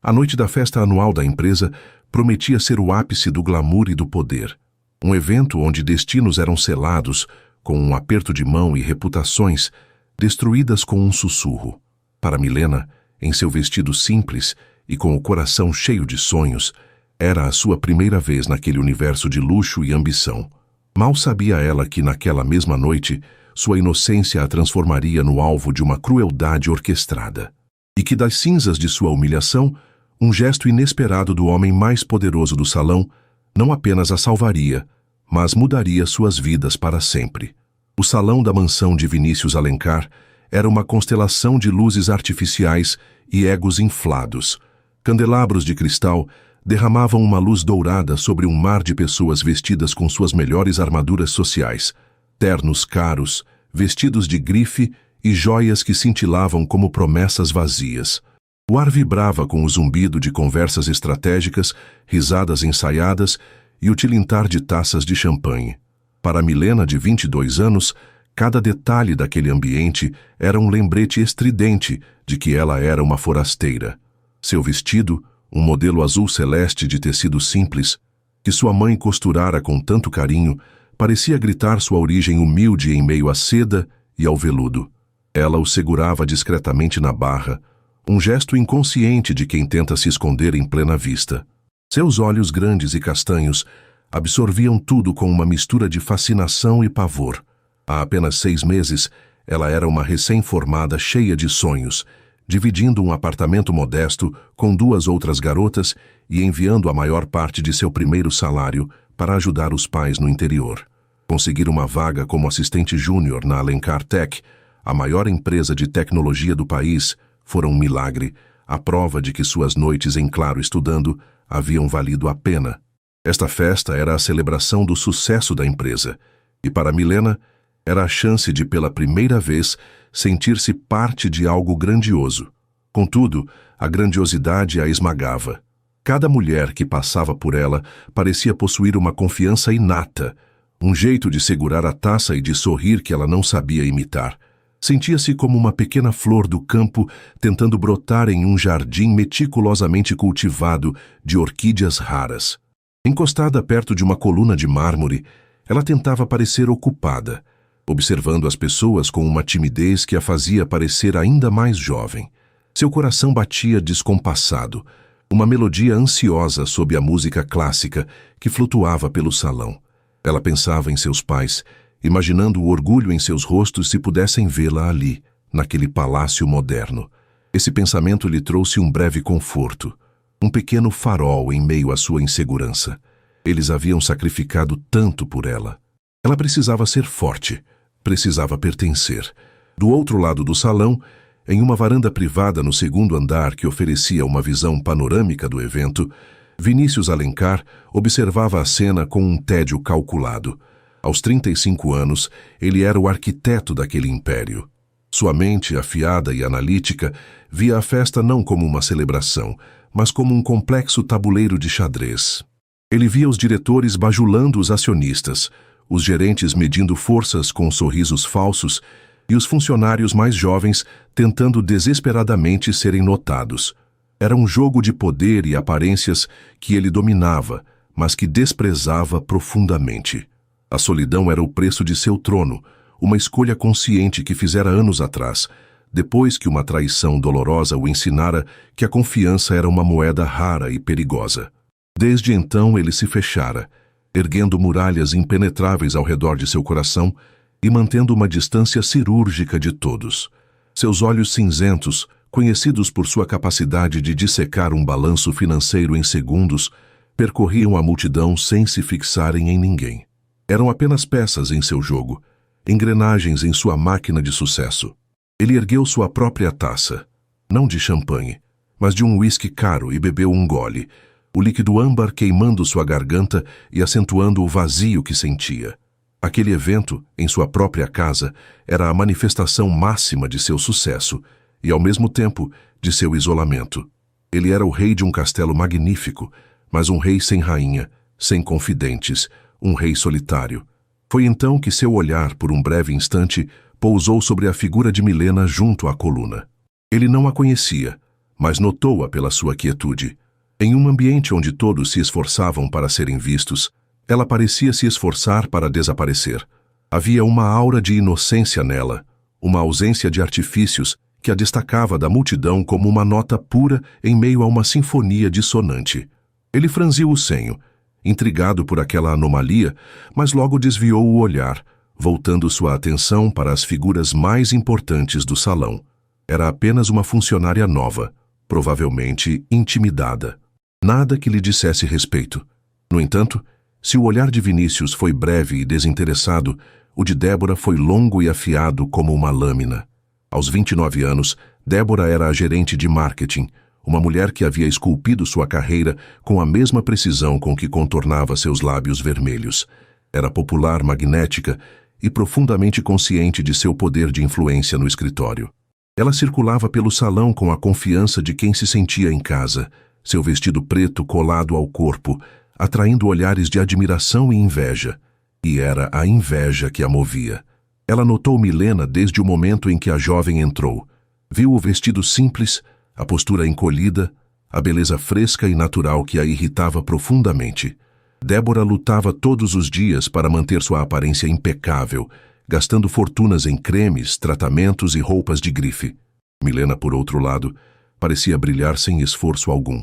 A noite da festa anual da empresa prometia ser o ápice do glamour e do poder. Um evento onde destinos eram selados, com um aperto de mão e reputações destruídas com um sussurro. Para Milena, em seu vestido simples e com o coração cheio de sonhos, era a sua primeira vez naquele universo de luxo e ambição. Mal sabia ela que naquela mesma noite, sua inocência a transformaria no alvo de uma crueldade orquestrada. E que das cinzas de sua humilhação, um gesto inesperado do homem mais poderoso do salão não apenas a salvaria, mas mudaria suas vidas para sempre. O salão da mansão de Vinícius Alencar era uma constelação de luzes artificiais e egos inflados. Candelabros de cristal derramavam uma luz dourada sobre um mar de pessoas vestidas com suas melhores armaduras sociais, ternos caros, vestidos de grife e joias que cintilavam como promessas vazias. O ar vibrava com o zumbido de conversas estratégicas, risadas ensaiadas e o tilintar de taças de champanhe. Para Milena, de 22 anos, cada detalhe daquele ambiente era um lembrete estridente de que ela era uma forasteira. Seu vestido, um modelo azul celeste de tecido simples, que sua mãe costurara com tanto carinho, parecia gritar sua origem humilde em meio à seda e ao veludo. Ela o segurava discretamente na barra, um gesto inconsciente de quem tenta se esconder em plena vista. Seus olhos grandes e castanhos absorviam tudo com uma mistura de fascinação e pavor. Há apenas 6 meses, ela era uma recém-formada cheia de sonhos, dividindo um apartamento modesto com 2 outras garotas e enviando a maior parte de seu primeiro salário para ajudar os pais no interior. Conseguir uma vaga como assistente júnior na Alencar Tech, a maior empresa de tecnologia do país, fora um milagre, a prova de que suas noites em claro estudando haviam valido a pena. Esta festa era a celebração do sucesso da empresa, e para Milena era a chance de, pela primeira vez, sentir-se parte de algo grandioso. Contudo, a grandiosidade a esmagava. Cada mulher que passava por ela parecia possuir uma confiança inata, um jeito de segurar a taça e de sorrir que ela não sabia imitar. Sentia-se como uma pequena flor do campo tentando brotar em um jardim meticulosamente cultivado de orquídeas raras. Encostada perto de uma coluna de mármore, ela tentava parecer ocupada, observando as pessoas com uma timidez que a fazia parecer ainda mais jovem. Seu coração batia descompassado, uma melodia ansiosa sob a música clássica que flutuava pelo salão. Ela pensava em seus pais, imaginando o orgulho em seus rostos se pudessem vê-la ali, naquele palácio moderno. Esse pensamento lhe trouxe um breve conforto, um pequeno farol em meio à sua insegurança. Eles haviam sacrificado tanto por ela. Ela precisava ser forte, precisava pertencer. Do outro lado do salão, em uma varanda privada no 2º andar que oferecia uma visão panorâmica do evento, Vinícius Alencar observava a cena com um tédio calculado. Aos 35 anos, ele era o arquiteto daquele império. Sua mente, afiada e analítica, via a festa não como uma celebração, mas como um complexo tabuleiro de xadrez. Ele via os diretores bajulando os acionistas, os gerentes medindo forças com sorrisos falsos e os funcionários mais jovens tentando desesperadamente serem notados. Era um jogo de poder e aparências que ele dominava, mas que desprezava profundamente. A solidão era o preço de seu trono, uma escolha consciente que fizera anos atrás, depois que uma traição dolorosa o ensinara que a confiança era uma moeda rara e perigosa. Desde então ele se fechara, erguendo muralhas impenetráveis ao redor de seu coração e mantendo uma distância cirúrgica de todos. Seus olhos cinzentos, conhecidos por sua capacidade de dissecar um balanço financeiro em segundos, percorriam a multidão sem se fixarem em ninguém. Eram apenas peças em seu jogo, engrenagens em sua máquina de sucesso. Ele ergueu sua própria taça, não de champanhe, mas de um uísque caro, e bebeu um gole, o líquido âmbar queimando sua garganta e acentuando o vazio que sentia. Aquele evento, em sua própria casa, era a manifestação máxima de seu sucesso e, ao mesmo tempo, de seu isolamento. Ele era o rei de um castelo magnífico, mas um rei sem rainha, sem confidentes, um rei solitário. Foi então que seu olhar, por um breve instante, pousou sobre a figura de Milena junto à coluna. Ele não a conhecia, mas notou-a pela sua quietude. Em um ambiente onde todos se esforçavam para serem vistos, ela parecia se esforçar para desaparecer. Havia uma aura de inocência nela, uma ausência de artifícios que a destacava da multidão como uma nota pura em meio a uma sinfonia dissonante. Ele franziu o senho, intrigado por aquela anomalia, mas logo desviou o olhar, voltando sua atenção para as figuras mais importantes do salão. Era apenas uma funcionária nova, provavelmente intimidada. Nada que lhe dissesse respeito. No entanto, se o olhar de Vinícius foi breve e desinteressado, o de Débora foi longo e afiado como uma lâmina. Aos 29 anos, Débora era a gerente de marketing, uma mulher que havia esculpido sua carreira com a mesma precisão com que contornava seus lábios vermelhos. Era popular, magnética e profundamente consciente de seu poder de influência no escritório. Ela circulava pelo salão com a confiança de quem se sentia em casa, seu vestido preto colado ao corpo, atraindo olhares de admiração e inveja. E era a inveja que a movia. Ela notou Milena desde o momento em que a jovem entrou. Viu o vestido simples, a postura encolhida, a beleza fresca e natural que a irritava profundamente. Débora lutava todos os dias para manter sua aparência impecável, gastando fortunas em cremes, tratamentos e roupas de grife. Milena, por outro lado, parecia brilhar sem esforço algum.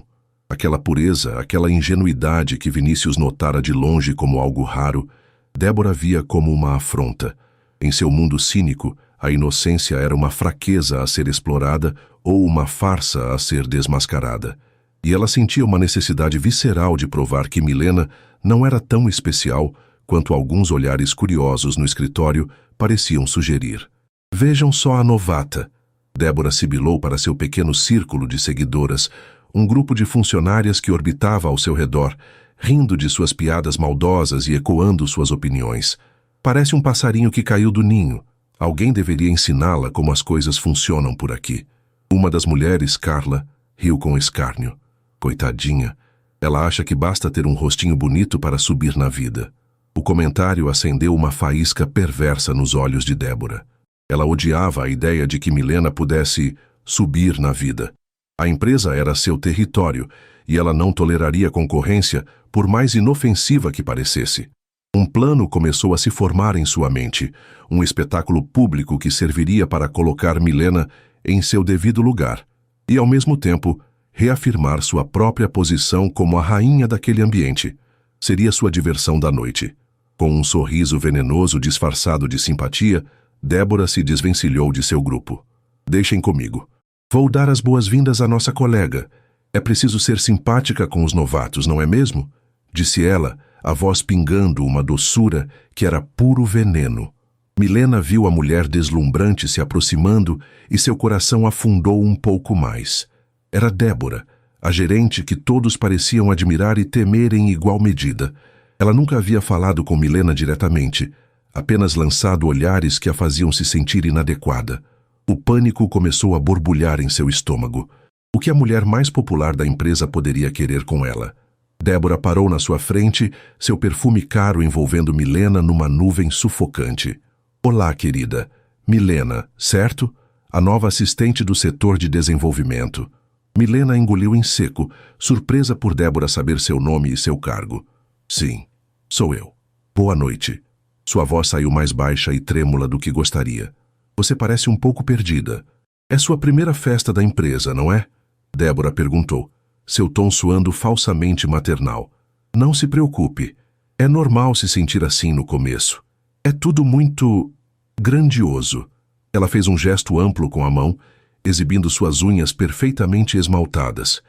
Aquela pureza, aquela ingenuidade que Vinícius notara de longe como algo raro, Débora via como uma afronta. Em seu mundo cínico, a inocência era uma fraqueza a ser explorada ou uma farsa a ser desmascarada. E ela sentia uma necessidade visceral de provar que Milena não era tão especial quanto alguns olhares curiosos no escritório pareciam sugerir. Vejam só a novata. Débora sibilou para seu pequeno círculo de seguidoras, um grupo de funcionárias que orbitava ao seu redor, rindo de suas piadas maldosas e ecoando suas opiniões. Parece um passarinho que caiu do ninho. Alguém deveria ensiná-la como as coisas funcionam por aqui. Uma das mulheres, Carla, riu com escárnio. Coitadinha, ela acha que basta ter um rostinho bonito para subir na vida. O comentário acendeu uma faísca perversa nos olhos de Débora. Ela odiava a ideia de que Milena pudesse subir na vida. A empresa era seu território e ela não toleraria concorrência, por mais inofensiva que parecesse. Um plano começou a se formar em sua mente, um espetáculo público que serviria para colocar Milena em seu devido lugar e, ao mesmo tempo, reafirmar sua própria posição como a rainha daquele ambiente. Seria sua diversão da noite. Com um sorriso venenoso disfarçado de simpatia, Débora se desvencilhou de seu grupo. Deixem comigo. Vou dar as boas-vindas à nossa colega. É preciso ser simpática com os novatos, não é mesmo? Disse ela, a voz pingando uma doçura que era puro veneno. Milena viu a mulher deslumbrante se aproximando e seu coração afundou um pouco mais. Era Débora, a gerente que todos pareciam admirar e temer em igual medida. Ela nunca havia falado com Milena diretamente, apenas lançado olhares que a faziam se sentir inadequada. O pânico começou a borbulhar em seu estômago. O que a mulher mais popular da empresa poderia querer com ela? Débora parou na sua frente, seu perfume caro envolvendo Milena numa nuvem sufocante. Olá, querida. Milena, certo? A nova assistente do setor de desenvolvimento. Milena engoliu em seco, surpresa por Débora saber seu nome e seu cargo. Sim, sou eu. Boa noite. Sua voz saiu mais baixa e trêmula do que gostaria. Você parece um pouco perdida. É sua primeira festa da empresa, não é? Débora perguntou, seu tom soando falsamente maternal. Não se preocupe. É normal se sentir assim no começo. É tudo muito grandioso. Ela fez um gesto amplo com a mão, exibindo suas unhas perfeitamente esmaltadas.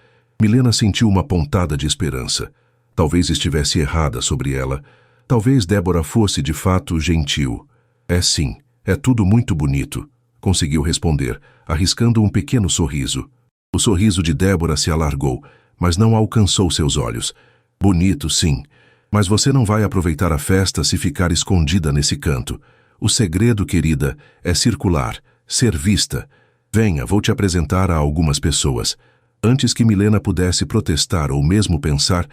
Milena sentiu uma pontada de esperança. Talvez estivesse errada sobre ela. Talvez Débora fosse, de fato, gentil. É sim, é tudo muito bonito, conseguiu responder, arriscando um pequeno sorriso. O sorriso de Débora se alargou, mas não alcançou seus olhos. Bonito, sim, mas você não vai aproveitar a festa se ficar escondida nesse canto. O segredo, querida, é circular, ser vista. Venha, vou te apresentar a algumas pessoas. Antes que Milena pudesse protestar ou mesmo pensar,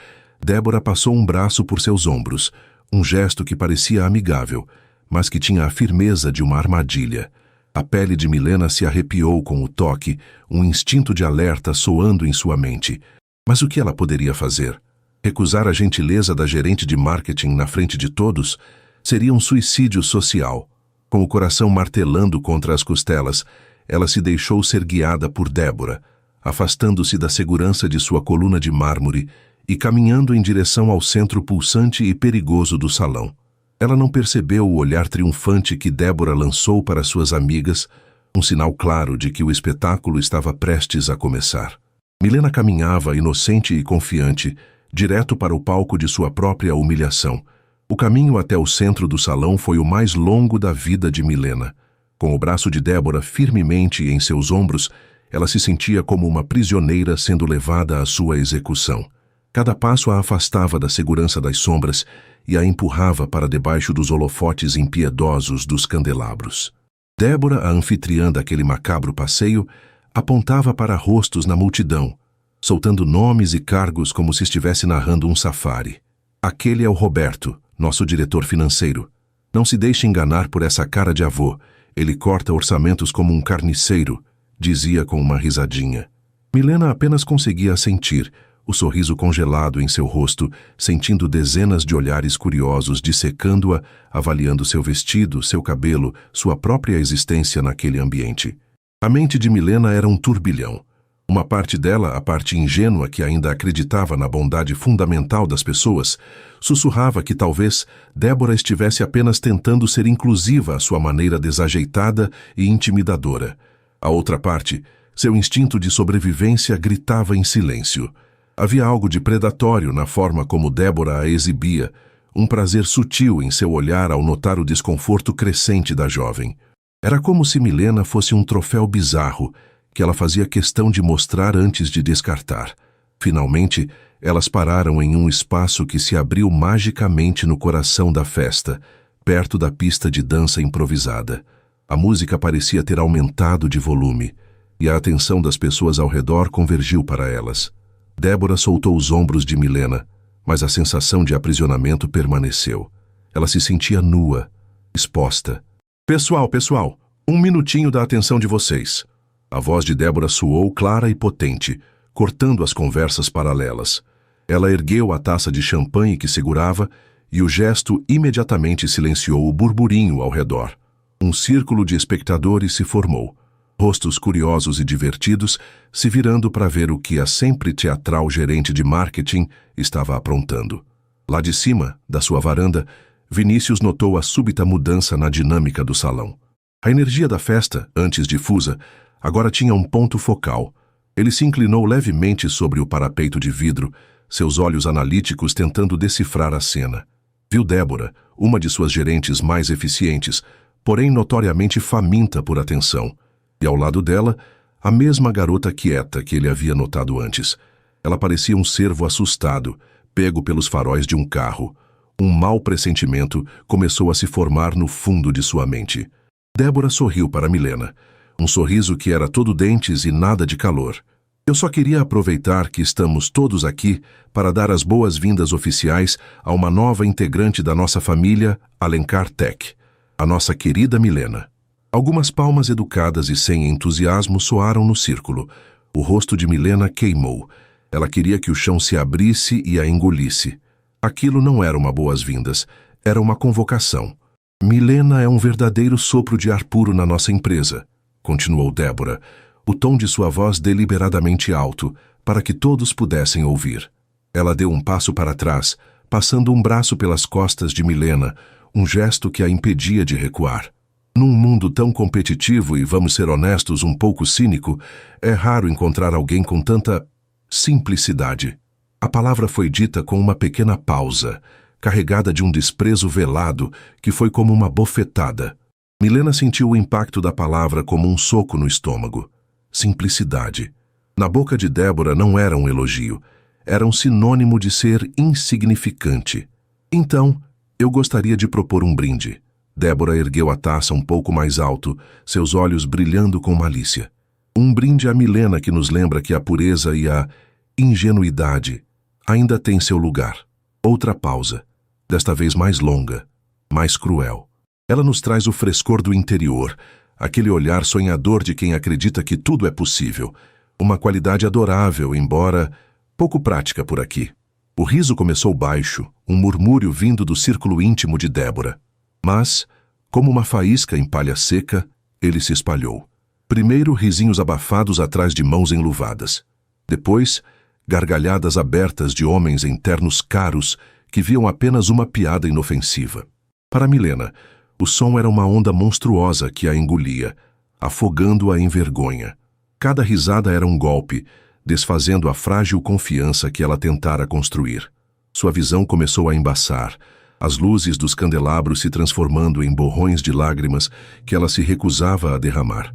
Débora passou um braço por seus ombros, um gesto que parecia amigável, mas que tinha a firmeza de uma armadilha. A pele de Milena se arrepiou com o toque, um instinto de alerta soando em sua mente. Mas o que ela poderia fazer? Recusar a gentileza da gerente de marketing na frente de todos? Seria um suicídio social. Com o coração martelando contra as costelas, ela se deixou ser guiada por Débora, afastando-se da segurança de sua coluna de mármore e caminhando em direção ao centro pulsante e perigoso do salão. Ela não percebeu o olhar triunfante que Débora lançou para suas amigas, um sinal claro de que o espetáculo estava prestes a começar. Milena caminhava, inocente e confiante, direto para o palco de sua própria humilhação. O caminho até o centro do salão foi o mais longo da vida de Milena. Com o braço de Débora firmemente em seus ombros, ela se sentia como uma prisioneira sendo levada à sua execução. Cada passo a afastava da segurança das sombras e a empurrava para debaixo dos holofotes impiedosos dos candelabros. Débora, a anfitriã daquele macabro passeio, apontava para rostos na multidão, soltando nomes e cargos como se estivesse narrando um safari. Aquele é o Roberto, nosso diretor financeiro. Não se deixe enganar por essa cara de avô. Ele corta orçamentos como um carniceiro, dizia com uma risadinha. Milena apenas conseguia assentir, o sorriso congelado em seu rosto, sentindo dezenas de olhares curiosos dissecando-a, avaliando seu vestido, seu cabelo, sua própria existência naquele ambiente. A mente de Milena era um turbilhão. Uma parte dela, a parte ingênua que ainda acreditava na bondade fundamental das pessoas, sussurrava que talvez Débora estivesse apenas tentando ser inclusiva à sua maneira desajeitada e intimidadora. A outra parte, seu instinto de sobrevivência, gritava em silêncio. Havia algo de predatório na forma como Débora a exibia, um prazer sutil em seu olhar ao notar o desconforto crescente da jovem. Era como se Milena fosse um troféu bizarro, que ela fazia questão de mostrar antes de descartar. Finalmente, elas pararam em um espaço que se abriu magicamente no coração da festa, perto da pista de dança improvisada. A música parecia ter aumentado de volume, e a atenção das pessoas ao redor convergiu para elas. Débora soltou os ombros de Milena, mas a sensação de aprisionamento permaneceu. Ela se sentia nua, exposta. Pessoal, um minutinho da atenção de vocês. A voz de Débora soou clara e potente, cortando as conversas paralelas. Ela ergueu a taça de champanhe que segurava e o gesto imediatamente silenciou o burburinho ao redor. Um círculo de espectadores se formou, rostos curiosos e divertidos se virando para ver o que a sempre teatral gerente de marketing estava aprontando. Lá de cima, da sua varanda, Vinícius notou a súbita mudança na dinâmica do salão. A energia da festa, antes difusa, agora tinha um ponto focal. Ele se inclinou levemente sobre o parapeito de vidro, seus olhos analíticos tentando decifrar a cena. Viu Débora, uma de suas gerentes mais eficientes, porém notoriamente faminta por atenção. E ao lado dela, a mesma garota quieta que ele havia notado antes. Ela parecia um cervo assustado, pego pelos faróis de um carro. Um mau pressentimento começou a se formar no fundo de sua mente. Débora sorriu para Milena. Um sorriso que era todo dentes e nada de calor. Eu só queria aproveitar que estamos todos aqui para dar as boas-vindas oficiais a uma nova integrante da nossa família, Alencar Tech, a nossa querida Milena. Algumas palmas educadas e sem entusiasmo soaram no círculo. O rosto de Milena queimou. Ela queria que o chão se abrisse e a engolisse. Aquilo não era uma boas-vindas, era uma convocação. Milena é um verdadeiro sopro de ar puro na nossa empresa, continuou Débora, o tom de sua voz deliberadamente alto, para que todos pudessem ouvir. Ela deu um passo para trás, passando um braço pelas costas de Milena, um gesto que a impedia de recuar. Num mundo tão competitivo e, vamos ser honestos, um pouco cínico, é raro encontrar alguém com tanta simplicidade. A palavra foi dita com uma pequena pausa, carregada de um desprezo velado que foi como uma bofetada. Milena sentiu o impacto da palavra como um soco no estômago. Simplicidade. Na boca de Débora não era um elogio, era um sinônimo de ser insignificante. Então, eu gostaria de propor um brinde. Débora ergueu a taça um pouco mais alto, seus olhos brilhando com malícia. Um brinde a Milena que nos lembra que a pureza e a ingenuidade ainda têm seu lugar. Outra pausa, desta vez mais longa, mais cruel. Ela nos traz o frescor do interior, aquele olhar sonhador de quem acredita que tudo é possível. Uma qualidade adorável, embora pouco prática por aqui. O riso começou baixo, um murmúrio vindo do círculo íntimo de Débora. Mas, como uma faísca em palha seca, ele se espalhou. Primeiro, risinhos abafados atrás de mãos enluvadas. Depois, gargalhadas abertas de homens em ternos caros que viam apenas uma piada inofensiva. Para Milena, o som era uma onda monstruosa que a engolia, afogando-a em vergonha. Cada risada era um golpe, desfazendo a frágil confiança que ela tentara construir. Sua visão começou a embaçar, as luzes dos candelabros se transformando em borrões de lágrimas que ela se recusava a derramar.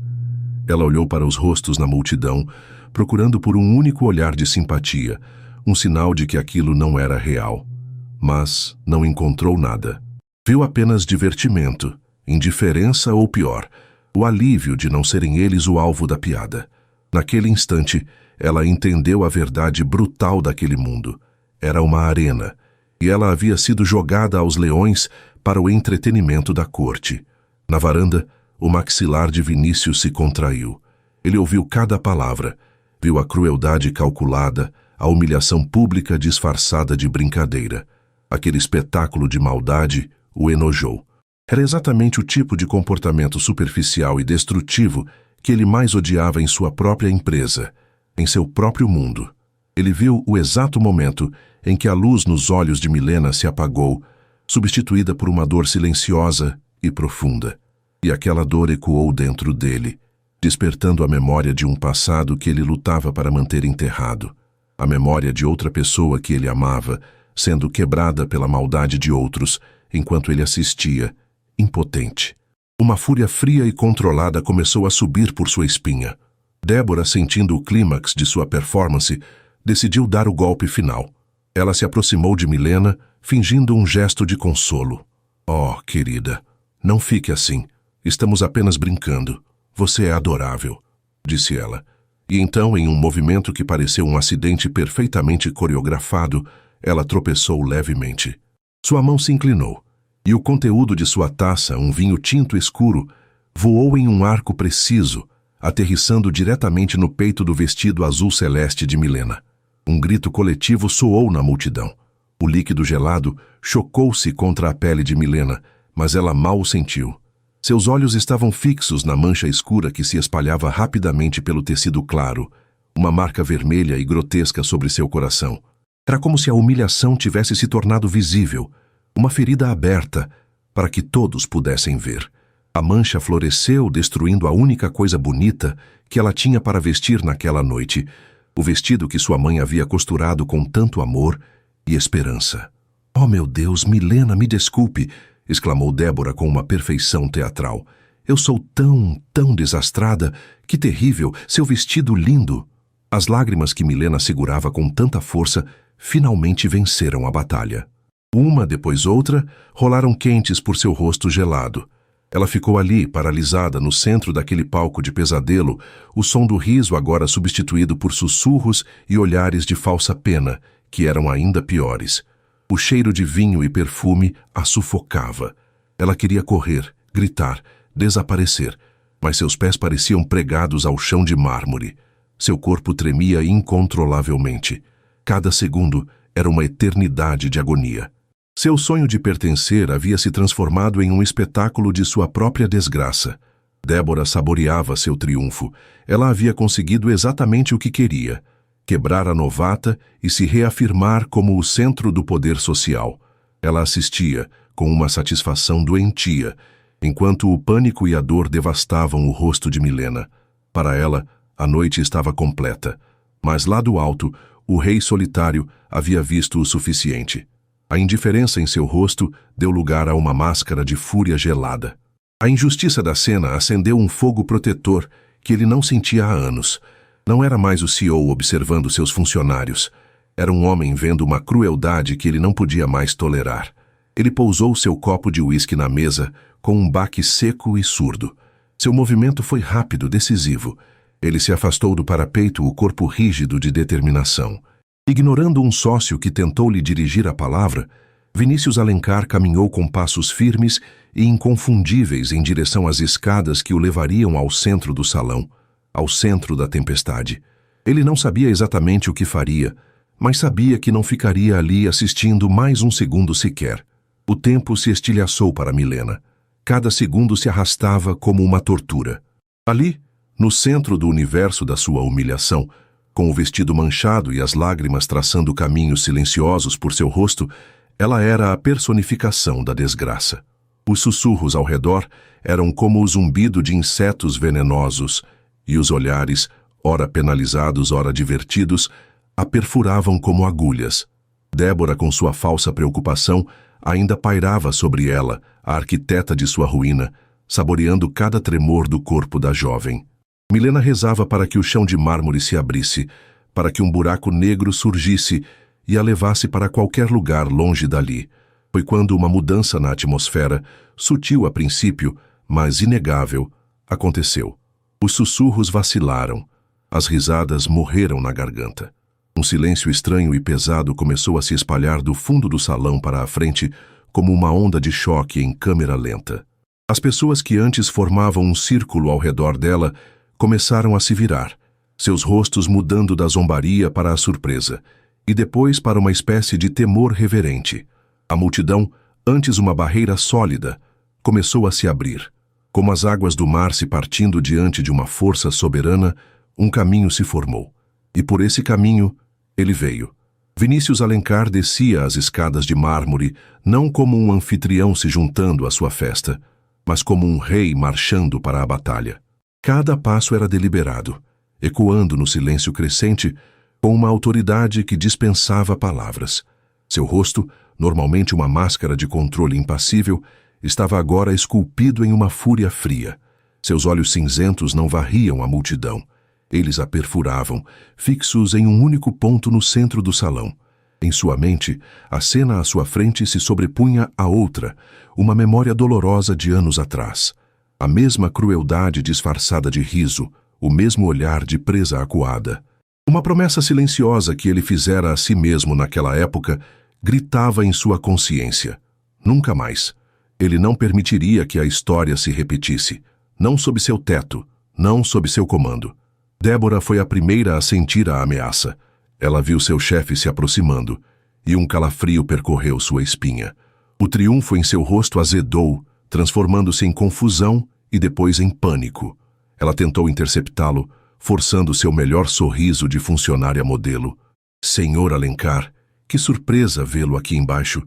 Ela olhou para os rostos na multidão, procurando por um único olhar de simpatia, um sinal de que aquilo não era real. Mas não encontrou nada. Viu apenas divertimento, indiferença ou pior, o alívio de não serem eles o alvo da piada. Naquele instante, ela entendeu a verdade brutal daquele mundo. Era uma arena, e ela havia sido jogada aos leões para o entretenimento da corte. Na varanda, o maxilar de Vinícius se contraiu. Ele ouviu cada palavra, viu a crueldade calculada, a humilhação pública disfarçada de brincadeira. Aquele espetáculo de maldade o enojou. Era exatamente o tipo de comportamento superficial e destrutivo que ele mais odiava em sua própria empresa, em seu próprio mundo. Ele viu o exato momento em que a luz nos olhos de Milena se apagou, substituída por uma dor silenciosa e profunda. E aquela dor ecoou dentro dele, despertando a memória de um passado que ele lutava para manter enterrado. A memória de outra pessoa que ele amava, sendo quebrada pela maldade de outros, enquanto ele assistia, impotente. Uma fúria fria e controlada começou a subir por sua espinha. Débora, sentindo o clímax de sua performance, decidiu dar o golpe final. Ela se aproximou de Milena, fingindo um gesto de consolo. "Oh, querida, não fique assim. Estamos apenas brincando. Você é adorável", disse ela. E então, em um movimento que pareceu um acidente perfeitamente coreografado, ela tropeçou levemente. Sua mão se inclinou, e o conteúdo de sua taça, um vinho tinto escuro, voou em um arco preciso, aterrissando diretamente no peito do vestido azul celeste de Milena. Um grito coletivo soou na multidão. O líquido gelado chocou-se contra a pele de Milena, mas ela mal o sentiu. Seus olhos estavam fixos na mancha escura que se espalhava rapidamente pelo tecido claro, uma marca vermelha e grotesca sobre seu coração. Era como se a humilhação tivesse se tornado visível, uma ferida aberta, para que todos pudessem ver. A mancha floresceu, destruindo a única coisa bonita que ela tinha para vestir naquela noite, o vestido que sua mãe havia costurado com tanto amor e esperança. "Oh, meu Deus, Milena, me desculpe", exclamou Débora com uma perfeição teatral. "Eu sou tão desastrada. Que terrível, seu vestido lindo." As lágrimas que Milena segurava com tanta força finalmente venceram a batalha. Uma depois outra, rolaram quentes por seu rosto gelado. Ela ficou ali, paralisada, no centro daquele palco de pesadelo, o som do riso agora substituído por sussurros e olhares de falsa pena, que eram ainda piores. O cheiro de vinho e perfume a sufocava. Ela queria correr, gritar, desaparecer, mas seus pés pareciam pregados ao chão de mármore. Seu corpo tremia incontrolavelmente. Cada segundo era uma eternidade de agonia. Seu sonho de pertencer havia se transformado em um espetáculo de sua própria desgraça. Débora saboreava seu triunfo. Ela havia conseguido exatamente o que queria: quebrar a novata e se reafirmar como o centro do poder social. Ela assistia, com uma satisfação doentia, enquanto o pânico e a dor devastavam o rosto de Milena. Para ela, a noite estava completa, mas lá do alto, o rei solitário havia visto o suficiente. A indiferença em seu rosto deu lugar a uma máscara de fúria gelada. A injustiça da cena acendeu um fogo protetor que ele não sentia há anos. Não era mais o CEO observando seus funcionários. Era um homem vendo uma crueldade que ele não podia mais tolerar. Ele pousou seu copo de uísque na mesa com um baque seco e surdo. Seu movimento foi rápido, decisivo. Ele se afastou do parapeito, o corpo rígido de determinação. Ignorando um sócio que tentou lhe dirigir a palavra, Vinícius Alencar caminhou com passos firmes e inconfundíveis em direção às escadas que o levariam ao centro do salão, ao centro da tempestade. Ele não sabia exatamente o que faria, mas sabia que não ficaria ali assistindo mais um segundo sequer. O tempo se estilhaçou para Milena. Cada segundo se arrastava como uma tortura. Ali, no centro do universo da sua humilhação, com o vestido manchado e as lágrimas traçando caminhos silenciosos por seu rosto, ela era a personificação da desgraça. Os sussurros ao redor eram como o zumbido de insetos venenosos, e os olhares, ora penalizados, ora divertidos, a perfuravam como agulhas. Débora, com sua falsa preocupação, ainda pairava sobre ela, a arquiteta de sua ruína, saboreando cada tremor do corpo da jovem. Milena rezava para que o chão de mármore se abrisse, para que um buraco negro surgisse e a levasse para qualquer lugar longe dali. Foi quando uma mudança na atmosfera, sutil a princípio, mas inegável, aconteceu. Os sussurros vacilaram. As risadas morreram na garganta. Um silêncio estranho e pesado começou a se espalhar do fundo do salão para a frente, como uma onda de choque em câmera lenta. As pessoas que antes formavam um círculo ao redor dela começaram a se virar, seus rostos mudando da zombaria para a surpresa, e depois para uma espécie de temor reverente. A multidão, antes uma barreira sólida, começou a se abrir. Como as águas do mar se partindo diante de uma força soberana, um caminho se formou. E por esse caminho, ele veio. Vinícius Alencar descia as escadas de mármore, não como um anfitrião se juntando à sua festa, mas como um rei marchando para a batalha. Cada passo era deliberado, ecoando no silêncio crescente, com uma autoridade que dispensava palavras. Seu rosto, normalmente uma máscara de controle impassível, estava agora esculpido em uma fúria fria. Seus olhos cinzentos não varriam a multidão. Eles a perfuravam, fixos em um único ponto no centro do salão. Em sua mente, a cena à sua frente se sobrepunha a outra, uma memória dolorosa de anos atrás. A mesma crueldade disfarçada de riso, o mesmo olhar de presa acuada. Uma promessa silenciosa que ele fizera a si mesmo naquela época gritava em sua consciência. Nunca mais. Ele não permitiria que a história se repetisse. Não sob seu teto, não sob seu comando. Débora foi a primeira a sentir a ameaça. Ela viu seu chefe se aproximando, e um calafrio percorreu sua espinha. O triunfo em seu rosto azedou, transformando-se em confusão e depois em pânico. Ela tentou interceptá-lo, forçando seu melhor sorriso de funcionária modelo. Senhor Alencar, que surpresa vê-lo aqui embaixo.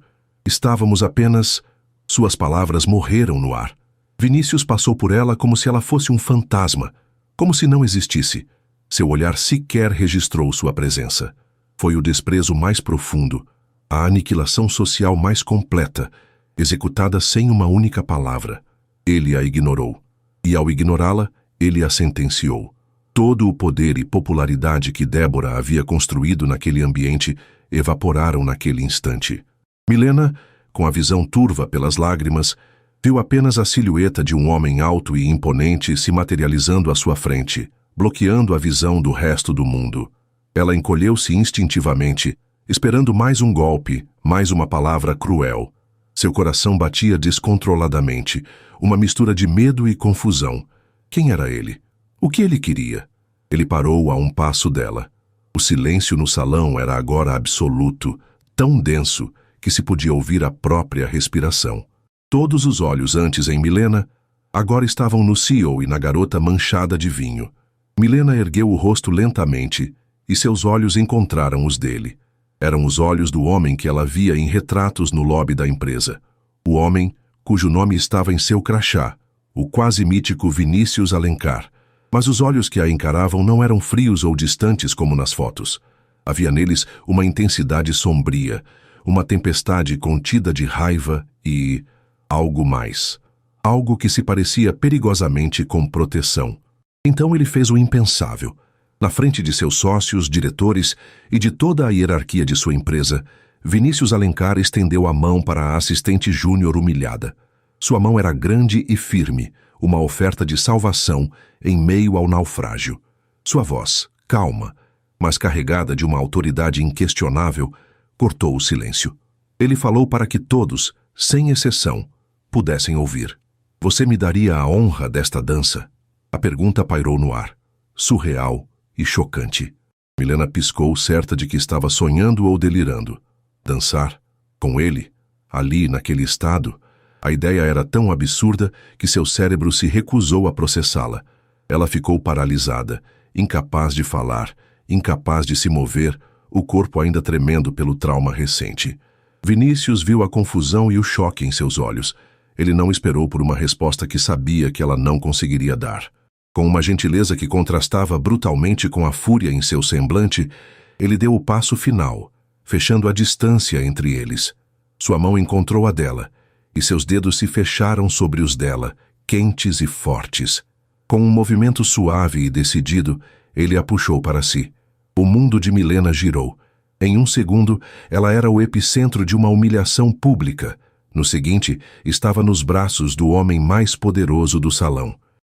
Estávamos apenas... Suas palavras morreram no ar. Vinícius passou por ela como se ela fosse um fantasma, como se não existisse. Seu olhar sequer registrou sua presença. Foi o desprezo mais profundo, a aniquilação social mais completa, executada sem uma única palavra. Ele a ignorou. E ao ignorá-la, ele a sentenciou. Todo o poder e popularidade que Débora havia construído naquele ambiente evaporaram naquele instante. Milena, com a visão turva pelas lágrimas, viu apenas a silhueta de um homem alto e imponente se materializando à sua frente, bloqueando a visão do resto do mundo. Ela encolheu-se instintivamente, esperando mais um golpe, mais uma palavra cruel. Seu coração batia descontroladamente, uma mistura de medo e confusão. Quem era ele? O que ele queria? Ele parou a um passo dela. O silêncio no salão era agora absoluto, tão denso que se podia ouvir a própria respiração. Todos os olhos antes em Milena, agora estavam no CEO e na garota manchada de vinho. Milena ergueu o rosto lentamente e seus olhos encontraram os dele. Eram os olhos do homem que ela via em retratos no lobby da empresa. O homem cujo nome estava em seu crachá, o quase mítico Vinícius Alencar. Mas os olhos que a encaravam não eram frios ou distantes como nas fotos. Havia neles uma intensidade sombria, uma tempestade contida de raiva e... algo mais. Algo que se parecia perigosamente com proteção. Então ele fez o impensável. Na frente de seus sócios, diretores e de toda a hierarquia de sua empresa, Vinícius Alencar estendeu a mão para a assistente júnior humilhada. Sua mão era grande e firme, uma oferta de salvação em meio ao naufrágio. Sua voz, calma, mas carregada de uma autoridade inquestionável, cortou o silêncio. Ele falou para que todos, sem exceção, pudessem ouvir. Você me daria a honra desta dança? A pergunta pairou no ar, surreal e chocante. Milena piscou, certa de que estava sonhando ou delirando. Dançar? Com ele? Ali, naquele estado? A ideia era tão absurda que seu cérebro se recusou a processá-la. Ela ficou paralisada, incapaz de falar, incapaz de se mover, o corpo ainda tremendo pelo trauma recente. Vinícius viu a confusão e o choque em seus olhos. Ele não esperou por uma resposta que sabia que ela não conseguiria dar. Com uma gentileza que contrastava brutalmente com a fúria em seu semblante, ele deu o passo final, fechando a distância entre eles. Sua mão encontrou a dela, e seus dedos se fecharam sobre os dela, quentes e fortes. Com um movimento suave e decidido, ele a puxou para si. O mundo de Milena girou. Em um segundo, ela era o epicentro de uma humilhação pública. No seguinte, estava nos braços do homem mais poderoso do salão.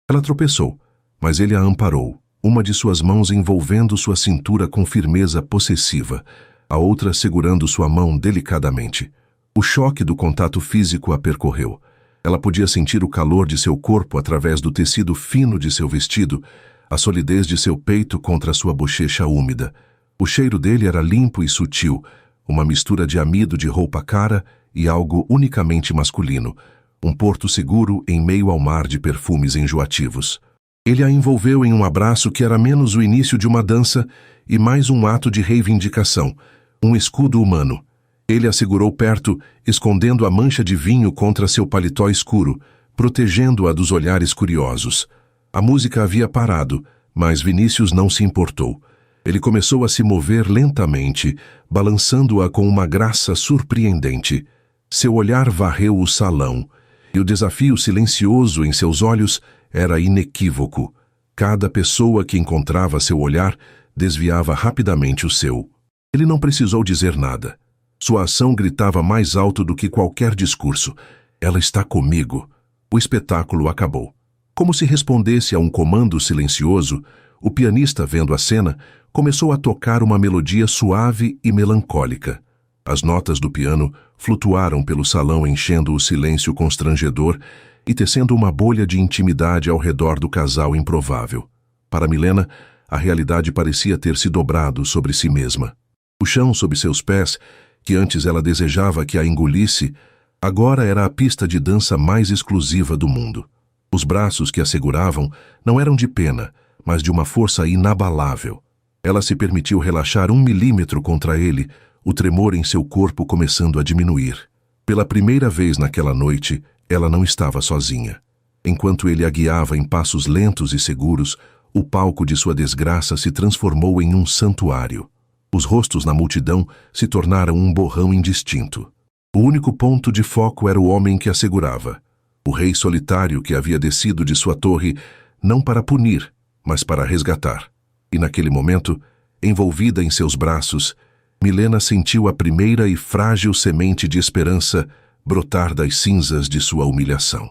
Ela tropeçou, mas ele a amparou, uma de suas mãos envolvendo sua cintura com firmeza possessiva, a outra segurando sua mão delicadamente. O choque do contato físico a percorreu. Ela podia sentir o calor de seu corpo através do tecido fino de seu vestido, a solidez de seu peito contra sua bochecha úmida. O cheiro dele era limpo e sutil, uma mistura de amido de roupa cara e algo unicamente masculino, um porto seguro em meio ao mar de perfumes enjoativos. Ele a envolveu em um abraço que era menos o início de uma dança e mais um ato de reivindicação, um escudo humano. Ele a segurou perto, escondendo a mancha de vinho contra seu paletó escuro, protegendo-a dos olhares curiosos. A música havia parado, mas Vinícius não se importou. Ele começou a se mover lentamente, balançando-a com uma graça surpreendente. Seu olhar varreu o salão, e o desafio silencioso em seus olhos era inequívoco. Cada pessoa que encontrava seu olhar desviava rapidamente o seu. Ele não precisou dizer nada. Sua ação gritava mais alto do que qualquer discurso. Ela está comigo. O espetáculo acabou. Como se respondesse a um comando silencioso, o pianista, vendo a cena, começou a tocar uma melodia suave e melancólica. As notas do piano flutuaram pelo salão, enchendo o silêncio constrangedor e tecendo uma bolha de intimidade ao redor do casal improvável. Para Milena, a realidade parecia ter se dobrado sobre si mesma. O chão sob seus pés, que antes ela desejava que a engolisse, agora era a pista de dança mais exclusiva do mundo. Os braços que a seguravam não eram de pena, mas de uma força inabalável. Ela se permitiu relaxar 1 milímetro contra ele, o tremor em seu corpo começando a diminuir. Pela primeira vez naquela noite, ela não estava sozinha. Enquanto ele a guiava em passos lentos e seguros, o palco de sua desgraça se transformou em um santuário. Os rostos na multidão se tornaram um borrão indistinto. O único ponto de foco era o homem que a segurava, o rei solitário que havia descido de sua torre, não para punir, mas para resgatar. E naquele momento, envolvida em seus braços, Milena sentiu a primeira e frágil semente de esperança brotar das cinzas de sua humilhação.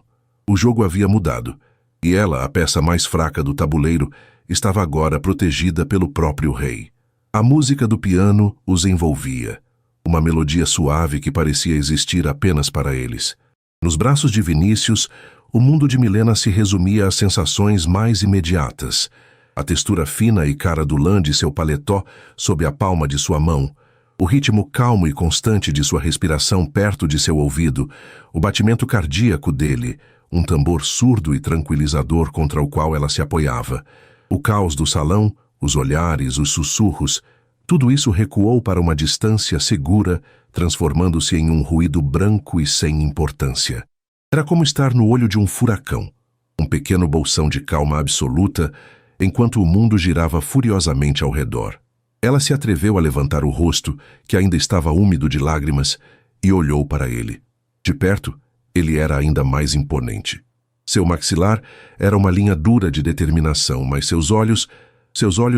O jogo havia mudado, e ela, a peça mais fraca do tabuleiro, estava agora protegida pelo próprio rei. A música do piano os envolvia, uma melodia suave que parecia existir apenas para eles. Nos braços de Vinícius, o mundo de Milena se resumia às sensações mais imediatas. A textura fina e cara do lã de seu paletó sob a palma de sua mão, o ritmo calmo e constante de sua respiração perto de seu ouvido, o batimento cardíaco dele, um tambor surdo e tranquilizador contra o qual ela se apoiava. O caos do salão, os olhares, os sussurros, tudo isso recuou para uma distância segura, transformando-se em um ruído branco e sem importância. Era como estar no olho de um furacão, um pequeno bolsão de calma absoluta, enquanto o mundo girava furiosamente ao redor. Ela se atreveu a levantar o rosto, que ainda estava úmido de lágrimas, e olhou para ele. De perto, ele era ainda mais imponente. Seu maxilar era uma linha dura de determinação, mas seus olhos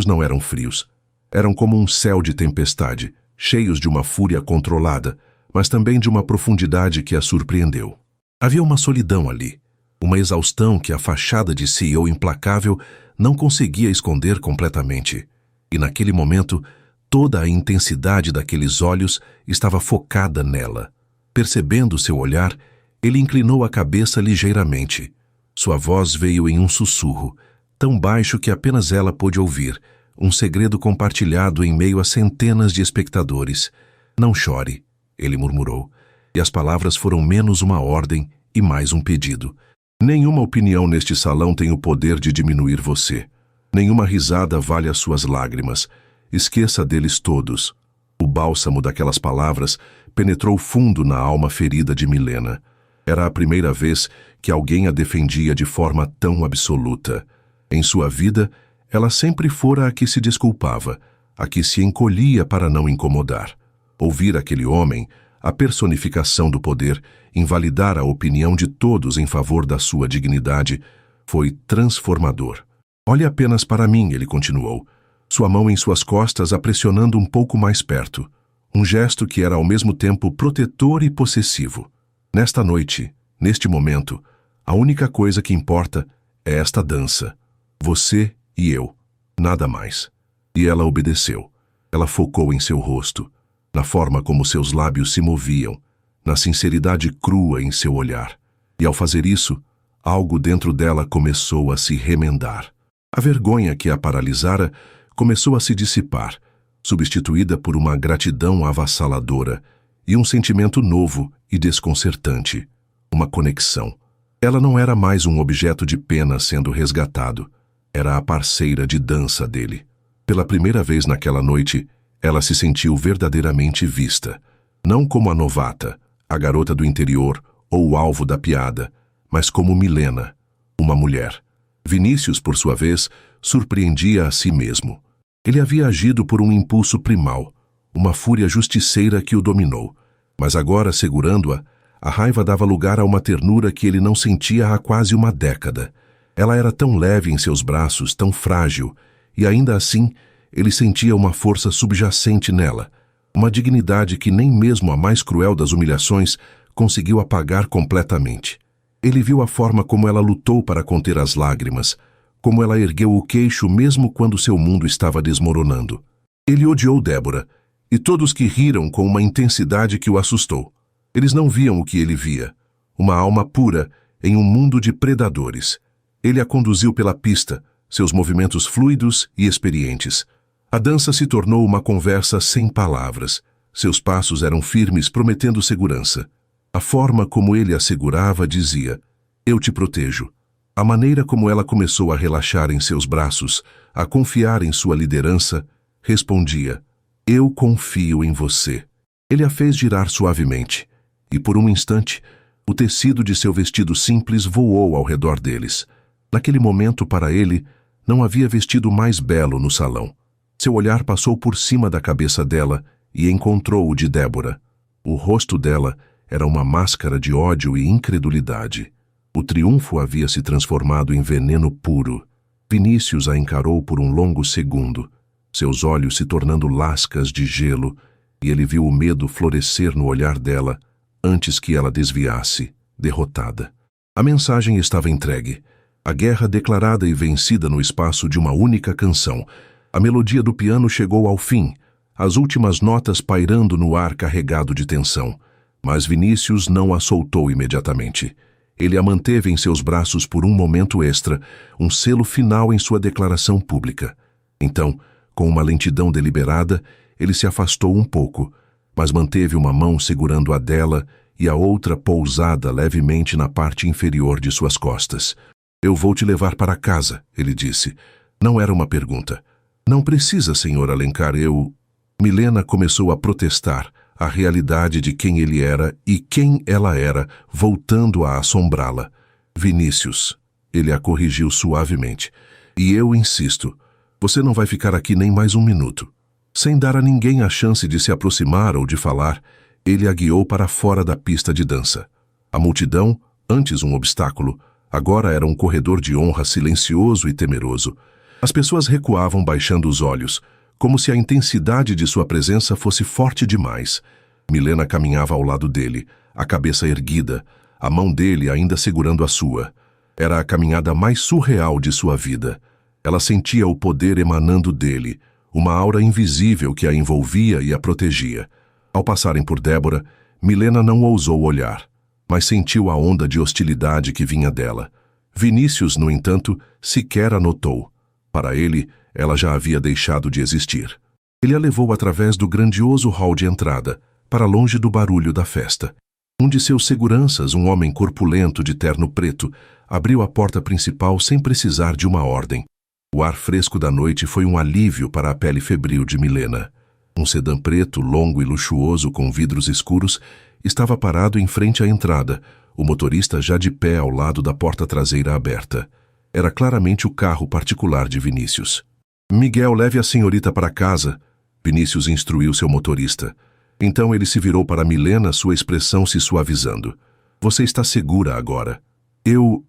não eram frios. Eram como um céu de tempestade, cheios de uma fúria controlada, mas também de uma profundidade que a surpreendeu. Havia uma solidão ali, uma exaustão que a fachada de CEO implacável não conseguia esconder completamente. E naquele momento, toda a intensidade daqueles olhos estava focada nela. Percebendo seu olhar, Ele inclinou a cabeça ligeiramente. Sua voz veio em um sussurro, tão baixo que apenas ela pôde ouvir, um segredo compartilhado em meio a centenas de espectadores. Não chore, ele murmurou, e as palavras foram menos uma ordem e mais um pedido. Nenhuma opinião neste salão tem o poder de diminuir você. Nenhuma risada vale as suas lágrimas. Esqueça deles todos. O bálsamo daquelas palavras penetrou fundo na alma ferida de Milena. Era a primeira vez que alguém a defendia de forma tão absoluta. Em sua vida, ela sempre fora a que se desculpava, a que se encolhia para não incomodar. Ouvir aquele homem, a personificação do poder, invalidar a opinião de todos em favor da sua dignidade, foi transformador. Olhe apenas para mim, ele continuou, sua mão em suas costas a pressionando um pouco mais perto. Um gesto que era ao mesmo tempo protetor e possessivo. Nesta noite, neste momento, a única coisa que importa é esta dança. Você e eu, nada mais. E ela obedeceu. Ela focou em seu rosto, na forma como seus lábios se moviam, na sinceridade crua em seu olhar. E ao fazer isso, algo dentro dela começou a se remendar. A vergonha que a paralisara começou a se dissipar, substituída por uma gratidão avassaladora e um sentimento novo e desconcertante, uma conexão. Ela não era mais um objeto de pena sendo resgatado, era a parceira de dança dele. Pela primeira vez naquela noite, ela se sentiu verdadeiramente vista, não como a novata, a garota do interior ou o alvo da piada, mas como Milena, uma mulher. Vinícius, por sua vez, surpreendia a si mesmo. Ele havia agido por um impulso primal, uma fúria justiceira que o dominou. Mas agora, segurando-a, a raiva dava lugar a uma ternura que ele não sentia há quase uma década. Ela era tão leve em seus braços, tão frágil, e ainda assim, ele sentia uma força subjacente nela, uma dignidade que nem mesmo a mais cruel das humilhações conseguiu apagar completamente. Ele viu a forma como ela lutou para conter as lágrimas, como ela ergueu o queixo mesmo quando seu mundo estava desmoronando. Ele odiou Débora, e todos que riram com uma intensidade que o assustou. Eles não viam o que ele via, uma alma pura em um mundo de predadores. Ele a conduziu pela pista, seus movimentos fluidos e experientes. A dança se tornou uma conversa sem palavras. Seus passos eram firmes, prometendo segurança. A forma como ele a segurava dizia, eu te protejo. A maneira como ela começou a relaxar em seus braços, a confiar em sua liderança, respondia, eu confio em você. Ele a fez girar suavemente, e por um instante, o tecido de seu vestido simples voou ao redor deles. Naquele momento, para ele, não havia vestido mais belo no salão. Seu olhar passou por cima da cabeça dela e encontrou o de Débora. O rosto dela era uma máscara de ódio e incredulidade. O triunfo havia se transformado em veneno puro. Vinícius a encarou por um longo segundo, seus olhos se tornando lascas de gelo, e ele viu o medo florescer no olhar dela antes que ela desviasse, derrotada. A mensagem estava entregue. A guerra declarada e vencida no espaço de uma única canção. A melodia do piano chegou ao fim, as últimas notas pairando no ar carregado de tensão. Mas Vinícius não a soltou imediatamente. Ele a manteve em seus braços por um momento extra, um selo final em sua declaração pública. Então, com uma lentidão deliberada, ele se afastou um pouco, mas manteve uma mão segurando a dela e a outra pousada levemente na parte inferior de suas costas. Eu vou te levar para casa, ele disse. Não era uma pergunta. Não precisa, senhor Alencar, eu... Milena começou a protestar, a realidade de quem ele era e quem ela era, voltando a assombrá-la. Vinícius, ele a corrigiu suavemente. E eu insisto, você não vai ficar aqui nem mais um minuto. Sem dar a ninguém a chance de se aproximar ou de falar, ele a guiou para fora da pista de dança. A multidão, antes um obstáculo, agora era um corredor de honra silencioso e temeroso. As pessoas recuavam baixando os olhos, como se a intensidade de sua presença fosse forte demais. Milena caminhava ao lado dele, a cabeça erguida, a mão dele ainda segurando a sua. Era a caminhada mais surreal de sua vida. Ela sentia o poder emanando dele, uma aura invisível que a envolvia e a protegia. Ao passarem por Débora, Milena não ousou olhar. mas sentiu a onda de hostilidade que vinha dela. Vinícius, no entanto, sequer a notou. Para ele, ela já havia deixado de existir. Ele a levou através do grandioso hall de entrada, para longe do barulho da festa. Um de seus seguranças, um homem corpulento de terno preto, abriu a porta principal sem precisar de uma ordem. O ar fresco da noite foi um alívio para a pele febril de Milena. Um sedã preto, longo e luxuoso, com vidros escuros, estava parado em frente à entrada, o motorista já de pé ao lado da porta traseira aberta. Era claramente o carro particular de Vinícius. Miguel, leve a senhorita para casa, Vinícius instruiu seu motorista. Então ele se virou para Milena, sua expressão se suavizando. Você está segura agora. Eu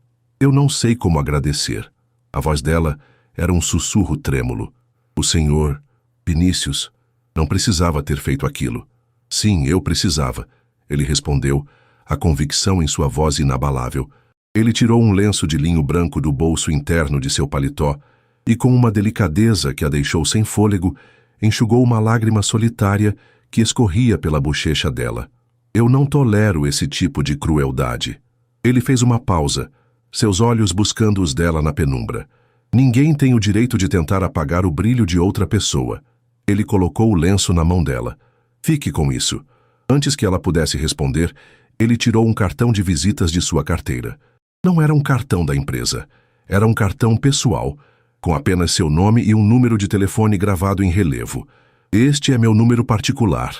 não sei como agradecer. A voz dela era um sussurro trêmulo. O senhor, Vinícius, não precisava ter feito aquilo. Sim, eu precisava, ele respondeu, a convicção em sua voz inabalável. Ele tirou um lenço de linho branco do bolso interno de seu paletó e, com uma delicadeza que a deixou sem fôlego, enxugou uma lágrima solitária que escorria pela bochecha dela. Eu não tolero esse tipo de crueldade. Ele fez uma pausa, seus olhos buscando os dela na penumbra. Ninguém tem o direito de tentar apagar o brilho de outra pessoa. Ele colocou o lenço na mão dela. Fique com isso. Antes que ela pudesse responder, ele tirou um cartão de visitas de sua carteira. Não era um cartão da empresa. Era um cartão pessoal, com apenas seu nome e um número de telefone gravado em relevo. Este é meu número particular.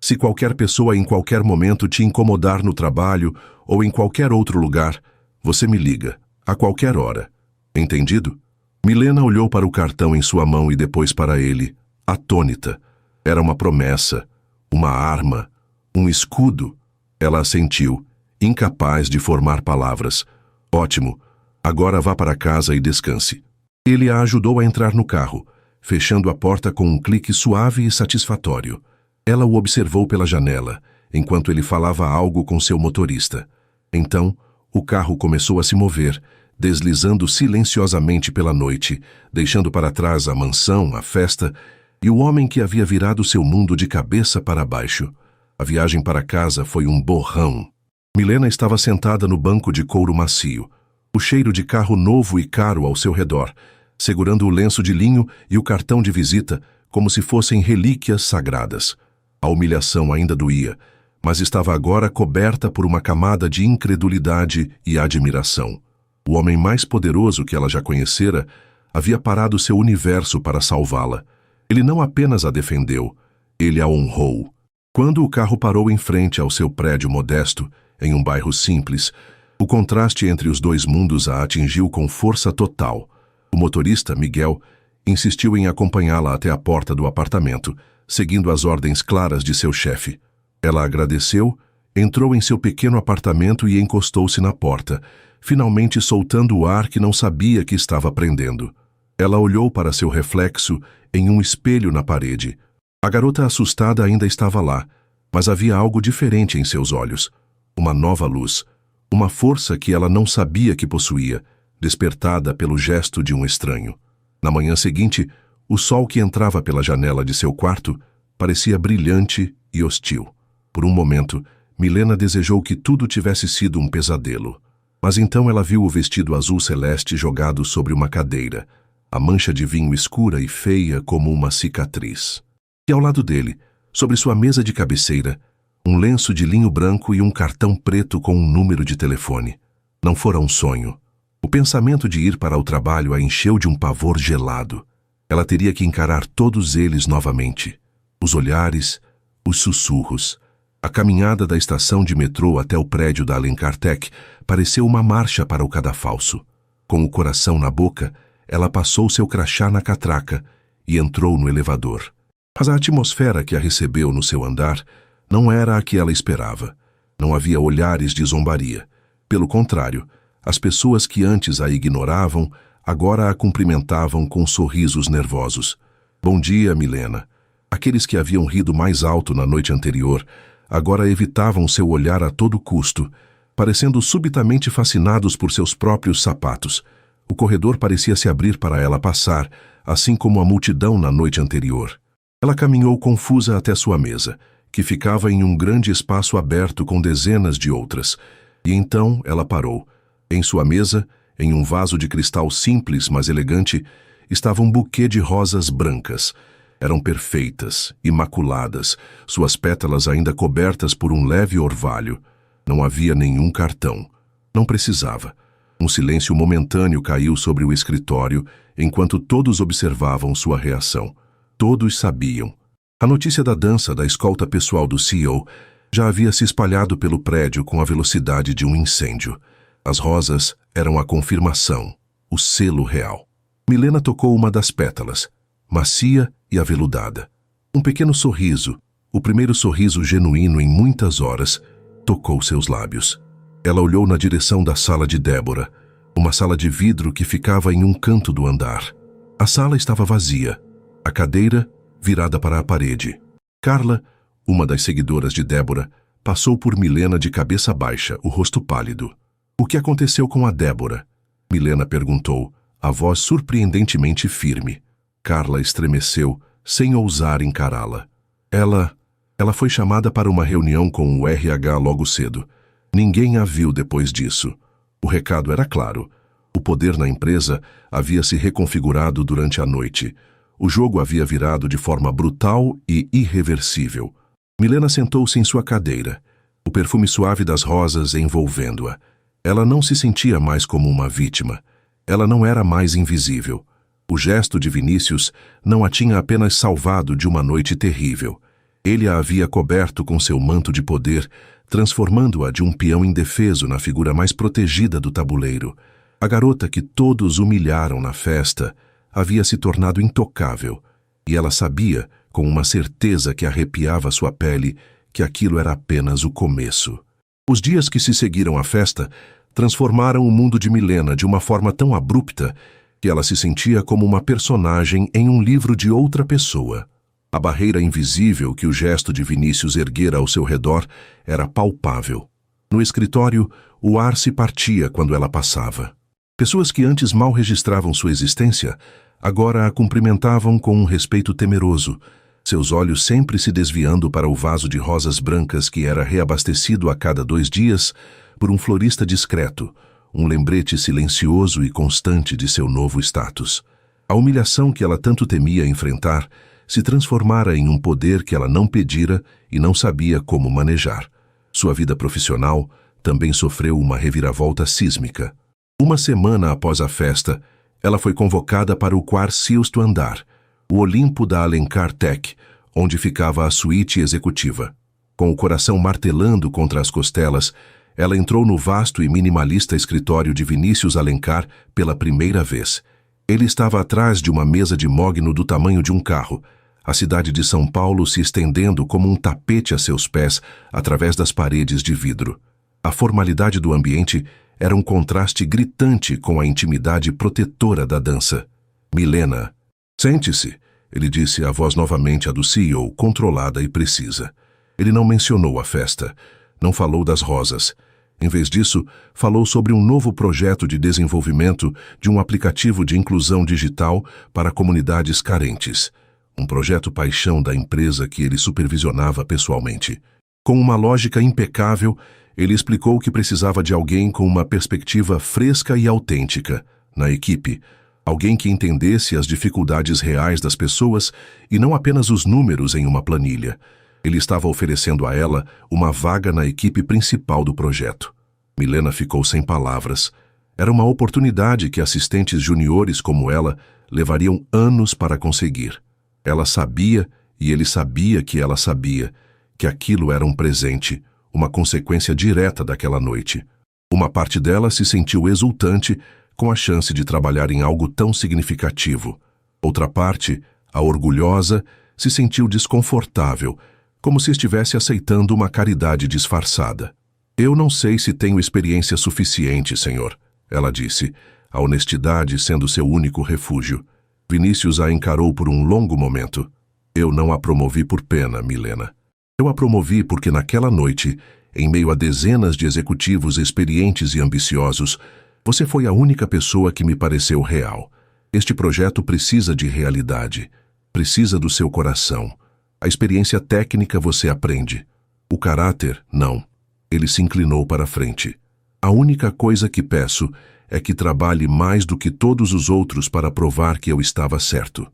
Se qualquer pessoa em qualquer momento te incomodar no trabalho ou em qualquer outro lugar, você me liga, a qualquer hora. Entendido? Milena olhou para o cartão em sua mão e depois para ele, atônita. Era uma promessa, uma arma, um escudo. Ela assentiu, incapaz de formar palavras. Ótimo, agora vá para casa e descanse. Ele a ajudou a entrar no carro, fechando a porta com um clique suave e satisfatório. Ela o observou pela janela, enquanto ele falava algo com seu motorista. Então, o carro começou a se mover, deslizando silenciosamente pela noite, deixando para trás a mansão, a festa e o homem que havia virado seu mundo de cabeça para baixo. A viagem para casa foi um borrão. Milena estava sentada no banco de couro macio, o cheiro de carro novo e caro ao seu redor, segurando o lenço de linho e o cartão de visita como se fossem relíquias sagradas. A humilhação ainda doía, mas estava agora coberta por uma camada de incredulidade e admiração. O homem mais poderoso que ela já conhecera havia parado seu universo para salvá-la. Ele não apenas a defendeu, ele a honrou. Quando o carro parou em frente ao seu prédio modesto, em um bairro simples, o contraste entre os dois mundos a atingiu com força total. O motorista, Miguel, insistiu em acompanhá-la até a porta do apartamento, seguindo as ordens claras de seu chefe. Ela agradeceu, entrou em seu pequeno apartamento e encostou-se na porta, finalmente soltando o ar que não sabia que estava prendendo. Ela olhou para seu reflexo em um espelho na parede. A garota assustada ainda estava lá, mas havia algo diferente em seus olhos. Uma nova luz, uma força que ela não sabia que possuía, despertada pelo gesto de um estranho. Na manhã seguinte, o sol que entrava pela janela de seu quarto parecia brilhante e hostil. Por um momento, Milena desejou que tudo tivesse sido um pesadelo. Mas então ela viu o vestido azul celeste jogado sobre uma cadeira, a mancha de vinho escura e feia como uma cicatriz. E ao lado dele, sobre sua mesa de cabeceira, um lenço de linho branco e um cartão preto com um número de telefone. Não fora um sonho. O pensamento de ir para o trabalho a encheu de um pavor gelado. Ela teria que encarar todos eles novamente. Os olhares, os sussurros. A caminhada da estação de metrô até o prédio da Alencar Tech pareceu uma marcha para o cadafalso. Com o coração na boca, ela passou seu crachá na catraca e entrou no elevador. Mas a atmosfera que a recebeu no seu andar não era a que ela esperava. Não havia olhares de zombaria. Pelo contrário, as pessoas que antes a ignoravam, agora a cumprimentavam com sorrisos nervosos. Bom dia, Milena. Aqueles que haviam rido mais alto na noite anterior, agora evitavam seu olhar a todo custo, parecendo subitamente fascinados por seus próprios sapatos. O corredor parecia se abrir para ela passar, assim como a multidão na noite anterior. Ela caminhou confusa até sua mesa, que ficava em um grande espaço aberto com dezenas de outras. E então ela parou. Em sua mesa, em um vaso de cristal simples, mas elegante, estava um buquê de rosas brancas. Eram perfeitas, imaculadas, suas pétalas ainda cobertas por um leve orvalho. Não havia nenhum cartão. Não precisava. Um silêncio momentâneo caiu sobre o escritório, enquanto todos observavam sua reação. Todos sabiam. A notícia da dança da escolta pessoal do CEO já havia se espalhado pelo prédio com a velocidade de um incêndio. As rosas eram a confirmação, o selo real. Milena tocou uma das pétalas, macia e aveludada. Um pequeno sorriso, o primeiro sorriso genuíno em muitas horas, tocou seus lábios. Ela olhou na direção da sala de Débora, uma sala de vidro que ficava em um canto do andar. A sala estava vazia, a cadeira virada para a parede. Carla, uma das seguidoras de Débora, passou por Milena de cabeça baixa, o rosto pálido. O que aconteceu com a Débora? Milena perguntou, a voz surpreendentemente firme. Carla estremeceu, sem ousar encará-la. Ela foi chamada para uma reunião com o RH logo cedo. Ninguém a viu depois disso. O recado era claro. O poder na empresa havia se reconfigurado durante a noite. O jogo havia virado de forma brutal e irreversível. Milena sentou-se em sua cadeira, o perfume suave das rosas envolvendo-a. Ela não se sentia mais como uma vítima. Ela não era mais invisível. O gesto de Vinícius não a tinha apenas salvado de uma noite terrível. Ele a havia coberto com seu manto de poder, transformando-a de um peão indefeso na figura mais protegida do tabuleiro. A garota que todos humilharam na festa havia se tornado intocável, e ela sabia, com uma certeza que arrepiava sua pele, que aquilo era apenas o começo. Os dias que se seguiram à festa transformaram o mundo de Milena de uma forma tão abrupta que ela se sentia como uma personagem em um livro de outra pessoa. A barreira invisível que o gesto de Vinícius erguera ao seu redor era palpável. No escritório, o ar se partia quando ela passava. Pessoas que antes mal registravam sua existência, agora a cumprimentavam com um respeito temeroso, seus olhos sempre se desviando para o vaso de rosas brancas que era reabastecido a cada 2 dias por um florista discreto, um lembrete silencioso e constante de seu novo status. A humilhação que ela tanto temia enfrentar se transformara em um poder que ela não pedira e não sabia como manejar. Sua vida profissional também sofreu uma reviravolta sísmica. Uma semana após a festa, ela foi convocada para o 4º andar, o Olimpo da Alencar Tech, onde ficava a suíte executiva. Com o coração martelando contra as costelas, ela entrou no vasto e minimalista escritório de Vinícius Alencar pela primeira vez. Ele estava atrás de uma mesa de mogno do tamanho de um carro, a cidade de São Paulo se estendendo como um tapete a seus pés através das paredes de vidro. A formalidade do ambiente era um contraste gritante com a intimidade protetora da dança. Milena. Sente-se, ele disse, a voz novamente a do CEO, controlada e precisa. Ele não mencionou a festa, não falou das rosas. Em vez disso, falou sobre um novo projeto de desenvolvimento de um aplicativo de inclusão digital para comunidades carentes. Um projeto paixão da empresa que ele supervisionava pessoalmente. Com uma lógica impecável, ele explicou que precisava de alguém com uma perspectiva fresca e autêntica na equipe, alguém que entendesse as dificuldades reais das pessoas e não apenas os números em uma planilha. Ele estava oferecendo a ela uma vaga na equipe principal do projeto. Milena ficou sem palavras. Era uma oportunidade que assistentes juniores como ela levariam anos para conseguir. Ela sabia, e ele sabia que ela sabia, que aquilo era um presente, uma consequência direta daquela noite. Uma parte dela se sentiu exultante com a chance de trabalhar em algo tão significativo. Outra parte, a orgulhosa, se sentiu desconfortável, como se estivesse aceitando uma caridade disfarçada. Eu não sei se tenho experiência suficiente, senhor, ela disse, a honestidade sendo seu único refúgio. Vinícius a encarou por um longo momento. Eu não a promovi por pena, Milena. Eu a promovi porque naquela noite, em meio a dezenas de executivos experientes e ambiciosos, você foi a única pessoa que me pareceu real. Este projeto precisa de realidade. Precisa do seu coração. A experiência técnica você aprende. O caráter, não. Ele se inclinou para a frente. A única coisa que peço é que trabalhe mais do que todos os outros para provar que eu estava certo.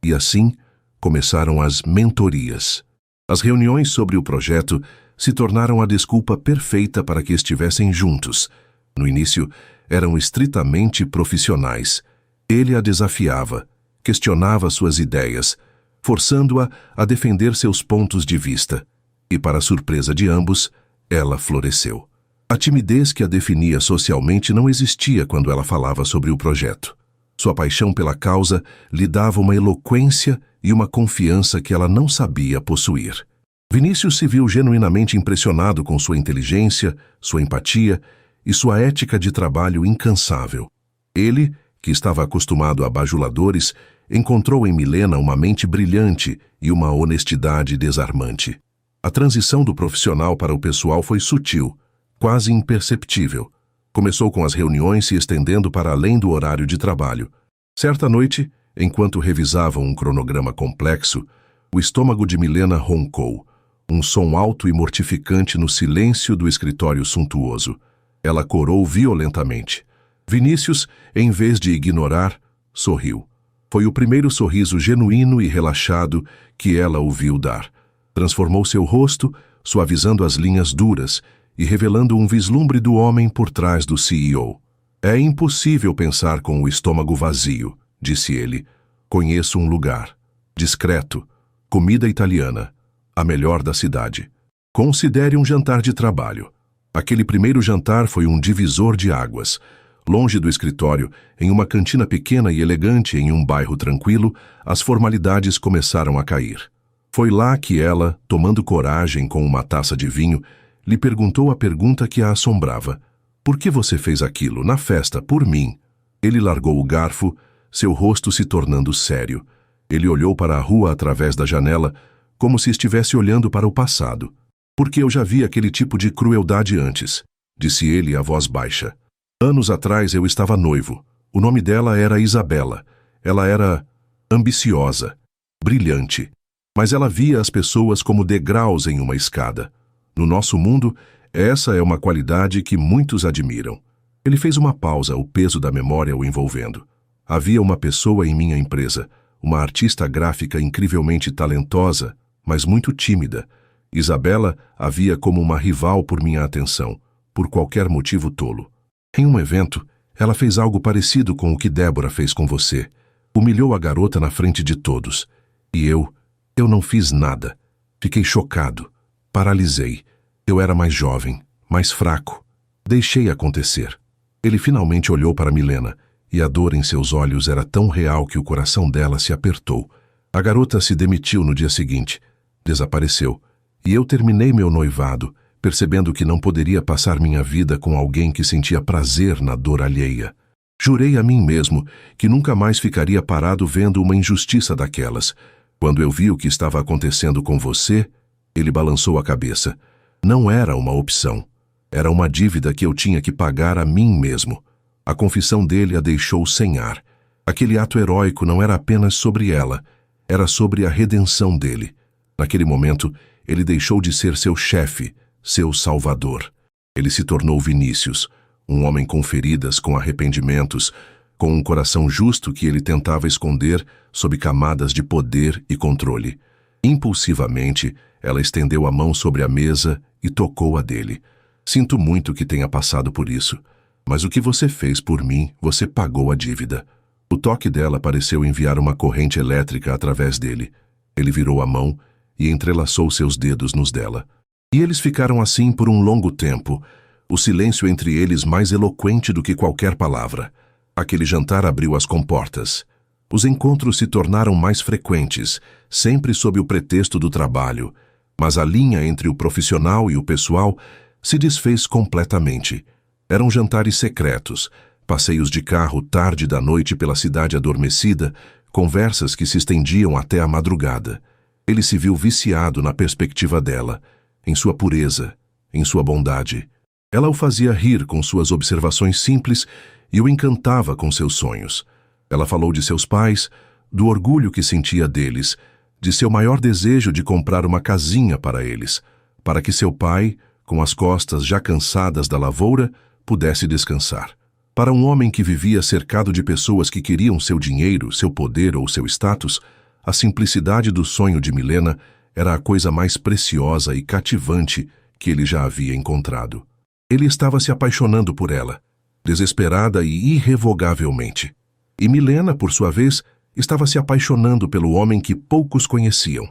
E assim, começaram as mentorias. As reuniões sobre o projeto se tornaram a desculpa perfeita para que estivessem juntos. No início, eram estritamente profissionais. Ele a desafiava, questionava suas ideias, forçando-a a defender seus pontos de vista. E, para a surpresa de ambos, ela floresceu. A timidez que a definia socialmente não existia quando ela falava sobre o projeto. Sua paixão pela causa lhe dava uma eloquência e uma confiança que ela não sabia possuir. Vinícius se viu genuinamente impressionado com sua inteligência, sua empatia e sua ética de trabalho incansável. Ele, que estava acostumado a bajuladores, encontrou em Milena uma mente brilhante e uma honestidade desarmante. A transição do profissional para o pessoal foi sutil, quase imperceptível. Começou com as reuniões se estendendo para além do horário de trabalho. Certa noite, enquanto revisavam um cronograma complexo, o estômago de Milena roncou, um som alto e mortificante no silêncio do escritório suntuoso. Ela corou violentamente. Vinícius, em vez de ignorar, sorriu. Foi o primeiro sorriso genuíno e relaxado que ela ouviu dar. Transformou seu rosto, suavizando as linhas duras e revelando um vislumbre do homem por trás do CEO. É impossível pensar com o estômago vazio, disse ele. Conheço um lugar. Discreto. Comida italiana. A melhor da cidade. Considere um jantar de trabalho. Aquele primeiro jantar foi um divisor de águas. Longe do escritório, em uma cantina pequena e elegante em um bairro tranquilo, as formalidades começaram a cair. Foi lá que ela, tomando coragem com uma taça de vinho, lhe perguntou a pergunta que a assombrava. Por que você fez aquilo, na festa, por mim? Ele largou o garfo, seu rosto se tornando sério. Ele olhou para a rua através da janela, como se estivesse olhando para o passado. Porque eu já vi aquele tipo de crueldade antes, disse ele a voz baixa. Anos atrás eu estava noivo. O nome dela era Isabela. Ela era ambiciosa, brilhante. Mas ela via as pessoas como degraus em uma escada. No nosso mundo, essa é uma qualidade que muitos admiram. Ele fez uma pausa, o peso da memória o envolvendo. Havia uma pessoa em minha empresa, uma artista gráfica incrivelmente talentosa, mas muito tímida. Isabela havia como uma rival por minha atenção, por qualquer motivo tolo. Em um evento, ela fez algo parecido com o que Débora fez com você. Humilhou a garota na frente de todos. E eu não fiz nada. Fiquei chocado. Paralisei. Eu era mais jovem, mais fraco. Deixei acontecer. Ele finalmente olhou para Milena, e a dor em seus olhos era tão real que o coração dela se apertou. A garota se demitiu no dia seguinte. Desapareceu. E eu terminei meu noivado, percebendo que não poderia passar minha vida com alguém que sentia prazer na dor alheia. Jurei a mim mesmo que nunca mais ficaria parado vendo uma injustiça daquelas. Quando eu vi o que estava acontecendo com você, ele balançou a cabeça. Não era uma opção. Era uma dívida que eu tinha que pagar a mim mesmo. A confissão dele a deixou sem ar. Aquele ato heróico não era apenas sobre ela, era sobre a redenção dele. Naquele momento, ele deixou de ser seu chefe, seu salvador. Ele se tornou Vinícius, um homem com feridas, com arrependimentos, com um coração justo que ele tentava esconder sob camadas de poder e controle. Impulsivamente, ela estendeu a mão sobre a mesa e tocou a dele. Sinto muito que tenha passado por isso, mas o que você fez por mim, você pagou a dívida. O toque dela pareceu enviar uma corrente elétrica através dele. Ele virou a mão e entrelaçou seus dedos nos dela. E eles ficaram assim por um longo tempo, o silêncio entre eles mais eloquente do que qualquer palavra. Aquele jantar abriu as comportas. Os encontros se tornaram mais frequentes, sempre sob o pretexto do trabalho, mas a linha entre o profissional e o pessoal se desfez completamente. Eram jantares secretos, passeios de carro tarde da noite pela cidade adormecida, conversas que se estendiam até a madrugada. Ele se viu viciado na perspectiva dela, em sua pureza, em sua bondade. Ela o fazia rir com suas observações simples e o encantava com seus sonhos. Ela falou de seus pais, do orgulho que sentia deles, de seu maior desejo de comprar uma casinha para eles, para que seu pai, com as costas já cansadas da lavoura, pudesse descansar. Para um homem que vivia cercado de pessoas que queriam seu dinheiro, seu poder ou seu status, a simplicidade do sonho de Milena era a coisa mais preciosa e cativante que ele já havia encontrado. Ele estava se apaixonando por ela, desesperada e irrevogavelmente. E Milena, por sua vez, estava se apaixonando pelo homem que poucos conheciam.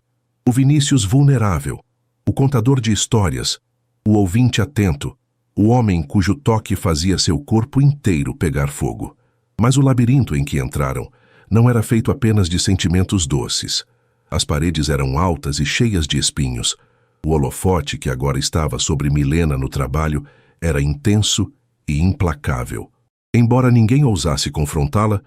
O Vinícius vulnerável, o contador de histórias, o ouvinte atento, o homem cujo toque fazia seu corpo inteiro pegar fogo. Mas o labirinto em que entraram não era feito apenas de sentimentos doces. As paredes eram altas e cheias de espinhos. O holofote que agora estava sobre Milena no trabalho era intenso e implacável. Embora ninguém ousasse confrontá-la,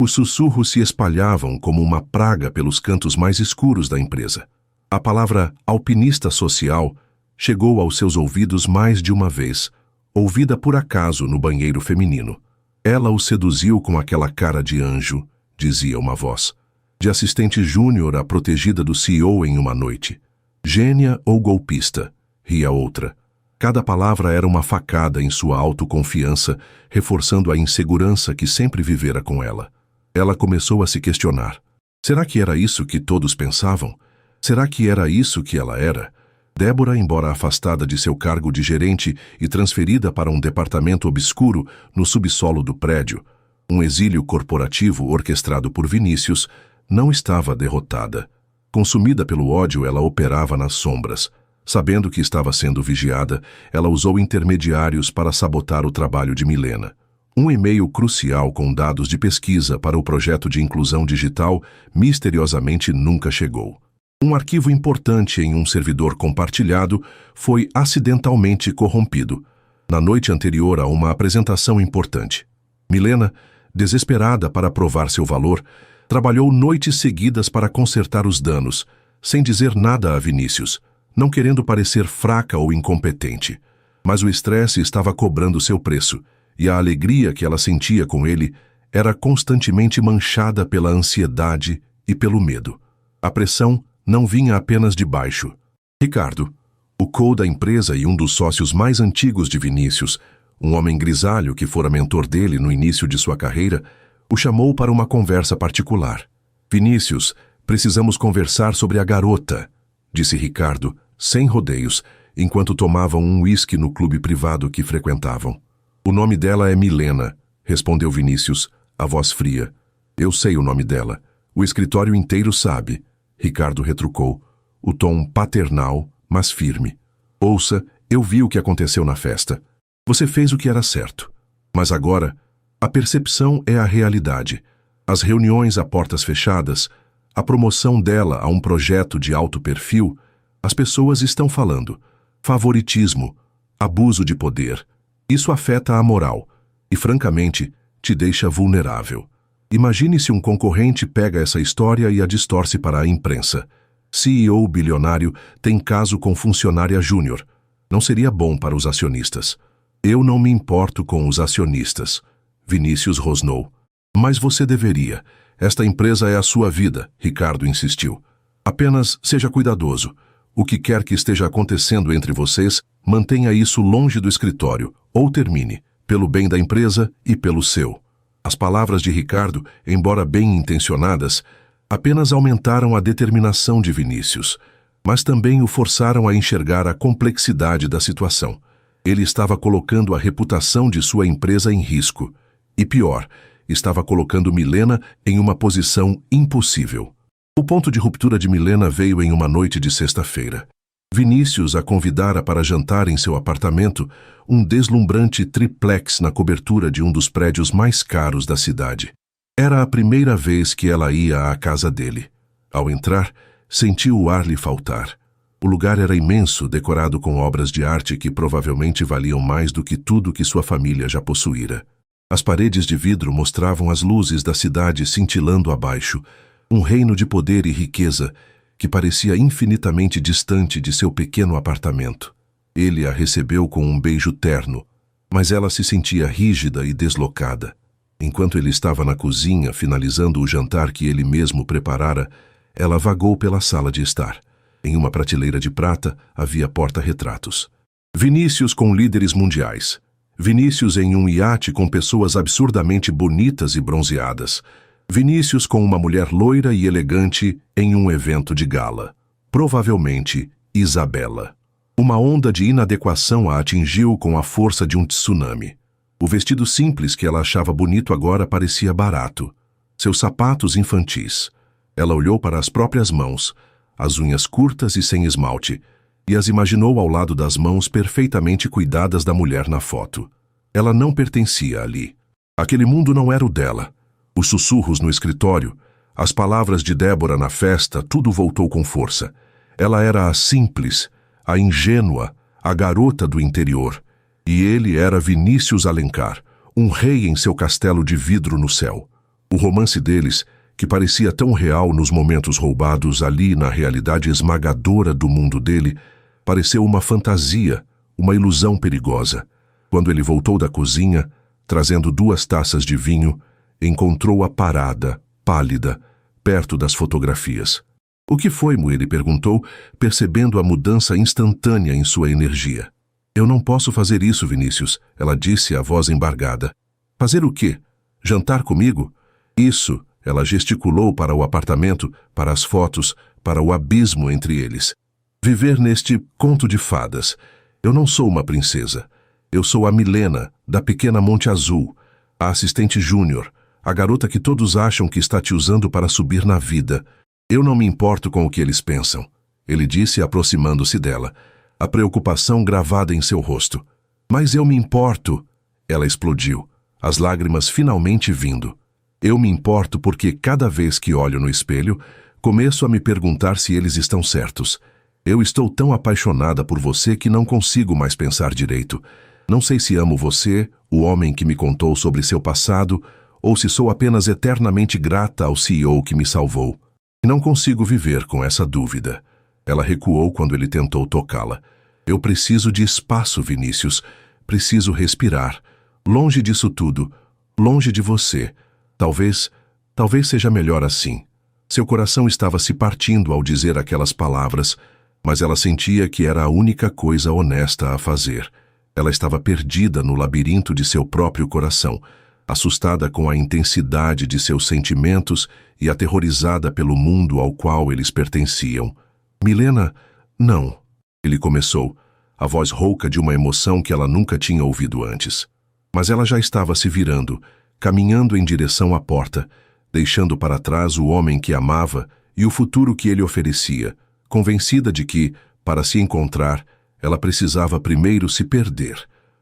os sussurros se espalhavam como uma praga pelos cantos mais escuros da empresa. A palavra alpinista social chegou aos seus ouvidos mais de uma vez, ouvida por acaso no banheiro feminino. Ela o seduziu com aquela cara de anjo, dizia uma voz. De assistente júnior à protegida do CEO em uma noite. Gênia ou golpista, ria outra. Cada palavra era uma facada em sua autoconfiança, reforçando a insegurança que sempre vivera com ela. Ela começou a se questionar. Será que era isso que todos pensavam? Será que era isso que ela era? Débora, embora afastada de seu cargo de gerente e transferida para um departamento obscuro no subsolo do prédio, um exílio corporativo orquestrado por Vinícius, não estava derrotada. Consumida pelo ódio, ela operava nas sombras. Sabendo que estava sendo vigiada, ela usou intermediários para sabotar o trabalho de Milena. Um e-mail crucial com dados de pesquisa para o projeto de inclusão digital misteriosamente nunca chegou. Um arquivo importante em um servidor compartilhado foi acidentalmente corrompido, na noite anterior a uma apresentação importante. Milena, desesperada para provar seu valor, trabalhou noites seguidas para consertar os danos, sem dizer nada a Vinícius, não querendo parecer fraca ou incompetente. Mas o estresse estava cobrando seu preço, e a alegria que ela sentia com ele era constantemente manchada pela ansiedade e pelo medo. A pressão não vinha apenas de baixo. Ricardo, o CEO da empresa e um dos sócios mais antigos de Vinícius, um homem grisalho que fora mentor dele no início de sua carreira, o chamou para uma conversa particular. Vinícius, precisamos conversar sobre a garota, disse Ricardo, sem rodeios, enquanto tomavam um uísque no clube privado que frequentavam. O nome dela é Milena, respondeu Vinícius, a voz fria. Eu sei o nome dela. O escritório inteiro sabe. Ricardo retrucou, o tom paternal, mas firme. Ouça, eu vi o que aconteceu na festa. Você fez o que era certo. Mas agora, a percepção é a realidade. As reuniões a portas fechadas, a promoção dela a um projeto de alto perfil, as pessoas estão falando. Favoritismo, abuso de poder. Isso afeta a moral e, francamente, te deixa vulnerável. Imagine se um concorrente pega essa história e a distorce para a imprensa. CEO bilionário tem caso com funcionária júnior. Não seria bom para os acionistas. Eu não me importo com os acionistas, Vinícius rosnou. Mas você deveria. Esta empresa é a sua vida, Ricardo insistiu. Apenas seja cuidadoso. O que quer que esteja acontecendo entre vocês, mantenha isso longe do escritório, ou termine, pelo bem da empresa e pelo seu. As palavras de Ricardo, embora bem intencionadas, apenas aumentaram a determinação de Vinícius, mas também o forçaram a enxergar a complexidade da situação. Ele estava colocando a reputação de sua empresa em risco. E pior, estava colocando Milena em uma posição impossível. O ponto de ruptura de Milena veio em uma noite de sexta-feira. Vinícius a convidara para jantar em seu apartamento, um deslumbrante triplex na cobertura de um dos prédios mais caros da cidade. Era a primeira vez que ela ia à casa dele. Ao entrar, sentiu o ar lhe faltar. O lugar era imenso, decorado com obras de arte que provavelmente valiam mais do que tudo que sua família já possuíra. As paredes de vidro mostravam as luzes da cidade cintilando abaixo, um reino de poder e riqueza que parecia infinitamente distante de seu pequeno apartamento. Ele a recebeu com um beijo terno, mas ela se sentia rígida e deslocada. Enquanto ele estava na cozinha, finalizando o jantar que ele mesmo preparara, ela vagou pela sala de estar. Em uma prateleira de prata havia porta-retratos. Vinícius com líderes mundiais. Vinícius em um iate com pessoas absurdamente bonitas e bronzeadas. Vinícius com uma mulher loira e elegante em um evento de gala. Provavelmente Isabela. Uma onda de inadequação a atingiu com a força de um tsunami. O vestido simples que ela achava bonito agora parecia barato. Seus sapatos infantis. Ela olhou para as próprias mãos, as unhas curtas e sem esmalte, e as imaginou ao lado das mãos perfeitamente cuidadas da mulher na foto. Ela não pertencia ali. Aquele mundo não era o dela. Os sussurros no escritório, as palavras de Débora na festa, tudo voltou com força. Ela era a simples, a ingênua, a garota do interior. E ele era Vinícius Alencar, um rei em seu castelo de vidro no céu. O romance deles, que parecia tão real nos momentos roubados ali na realidade esmagadora do mundo dele, pareceu uma fantasia, uma ilusão perigosa. Quando ele voltou da cozinha, trazendo 2 taças de vinho, encontrou-a parada, pálida, perto das fotografias. "O que foi, Mu?" ele perguntou, percebendo a mudança instantânea em sua energia. "Eu não posso fazer isso, Vinícius", ela disse, a voz embargada. "Fazer o quê? Jantar comigo?" "Isso", ela gesticulou para o apartamento, para as fotos, para o abismo entre eles. "Viver neste conto de fadas. Eu não sou uma princesa. Eu sou a Milena, da pequena Monte Azul, a assistente júnior, a garota que todos acham que está te usando para subir na vida. Eu não me importo com o que eles pensam", ele disse, aproximando-se dela, a preocupação gravada em seu rosto. "Mas eu me importo", ela explodiu, as lágrimas finalmente vindo. "Eu me importo porque cada vez que olho no espelho, começo a me perguntar se eles estão certos. Eu estou tão apaixonada por você que não consigo mais pensar direito. Não sei se amo você, o homem que me contou sobre seu passado, ou se sou apenas eternamente grata ao CEO que me salvou. E não consigo viver com essa dúvida." Ela recuou quando ele tentou tocá-la. "Eu preciso de espaço, Vinícius. Preciso respirar. Longe disso tudo. Longe de você. Talvez seja melhor assim." Seu coração estava se partindo ao dizer aquelas palavras, mas ela sentia que era a única coisa honesta a fazer. Ela estava perdida no labirinto de seu próprio coração, assustada com a intensidade de seus sentimentos e aterrorizada pelo mundo ao qual eles pertenciam. "Milena, não", ele começou, a voz rouca de uma emoção que ela nunca tinha ouvido antes. Mas ela já estava se virando, caminhando em direção à porta, deixando para trás o homem que amava e o futuro que ele oferecia, convencida de que, para se encontrar, ela precisava primeiro se perder.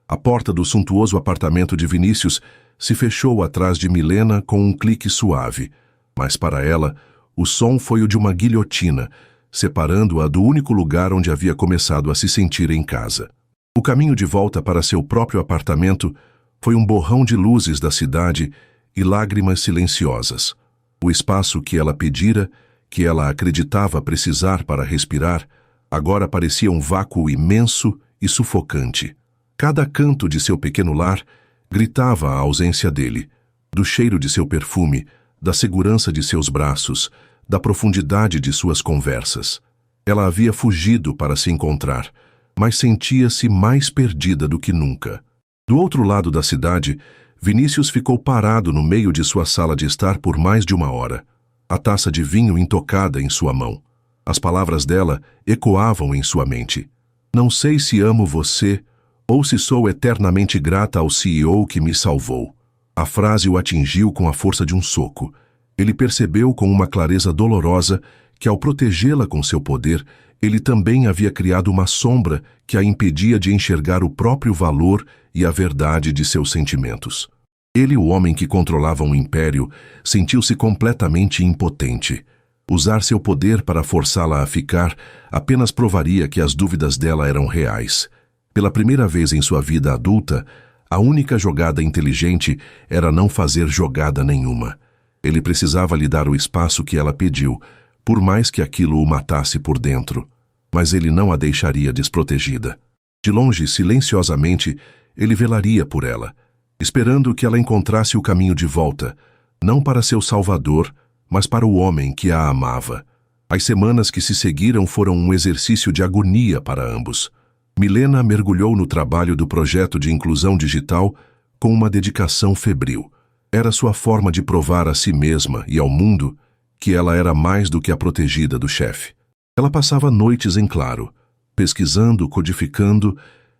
A porta do suntuoso apartamento de Vinícius se fechou atrás de Milena com um clique suave, mas para ela, o som foi o de uma guilhotina, separando-a do único lugar onde havia começado a se sentir em casa. O caminho de volta para seu próprio apartamento foi um borrão de luzes da cidade e lágrimas silenciosas. O espaço que ela pedira, que ela acreditava precisar para respirar, agora parecia um vácuo imenso e sufocante. Cada canto de seu pequeno lar gritava a ausência dele, do cheiro de seu perfume, da segurança de seus braços, da profundidade de suas conversas. Ela havia fugido para se encontrar, mas sentia-se mais perdida do que nunca. Do outro lado da cidade, Vinícius ficou parado no meio de sua sala de estar por mais de 1 hora, a taça de vinho intocada em sua mão. As palavras dela ecoavam em sua mente. "Não sei se amo você ou se sou eternamente grata ao CEO que me salvou." A frase o atingiu com a força de um soco. Ele percebeu com uma clareza dolorosa que, ao protegê-la com seu poder, ele também havia criado uma sombra que a impedia de enxergar o próprio valor e a verdade de seus sentimentos. Ele, o homem que controlava um império, sentiu-se completamente impotente. Usar seu poder para forçá-la a ficar apenas provaria que as dúvidas dela eram reais. Pela primeira vez em sua vida adulta, a única jogada inteligente era não fazer jogada nenhuma. Ele precisava lhe dar o espaço que ela pediu, por mais que aquilo o matasse por dentro. Mas ele não a deixaria desprotegida. De longe, silenciosamente, ele velaria por ela, esperando que ela encontrasse o caminho de volta, não para seu salvador, mas para o homem que a amava. As semanas que se seguiram foram um exercício de agonia para ambos. Milena mergulhou no trabalho do projeto de inclusão digital com uma dedicação febril. Era sua forma de provar a si mesma e ao mundo que ela era mais do que a protegida do chefe. Ela passava noites em claro, pesquisando, codificando,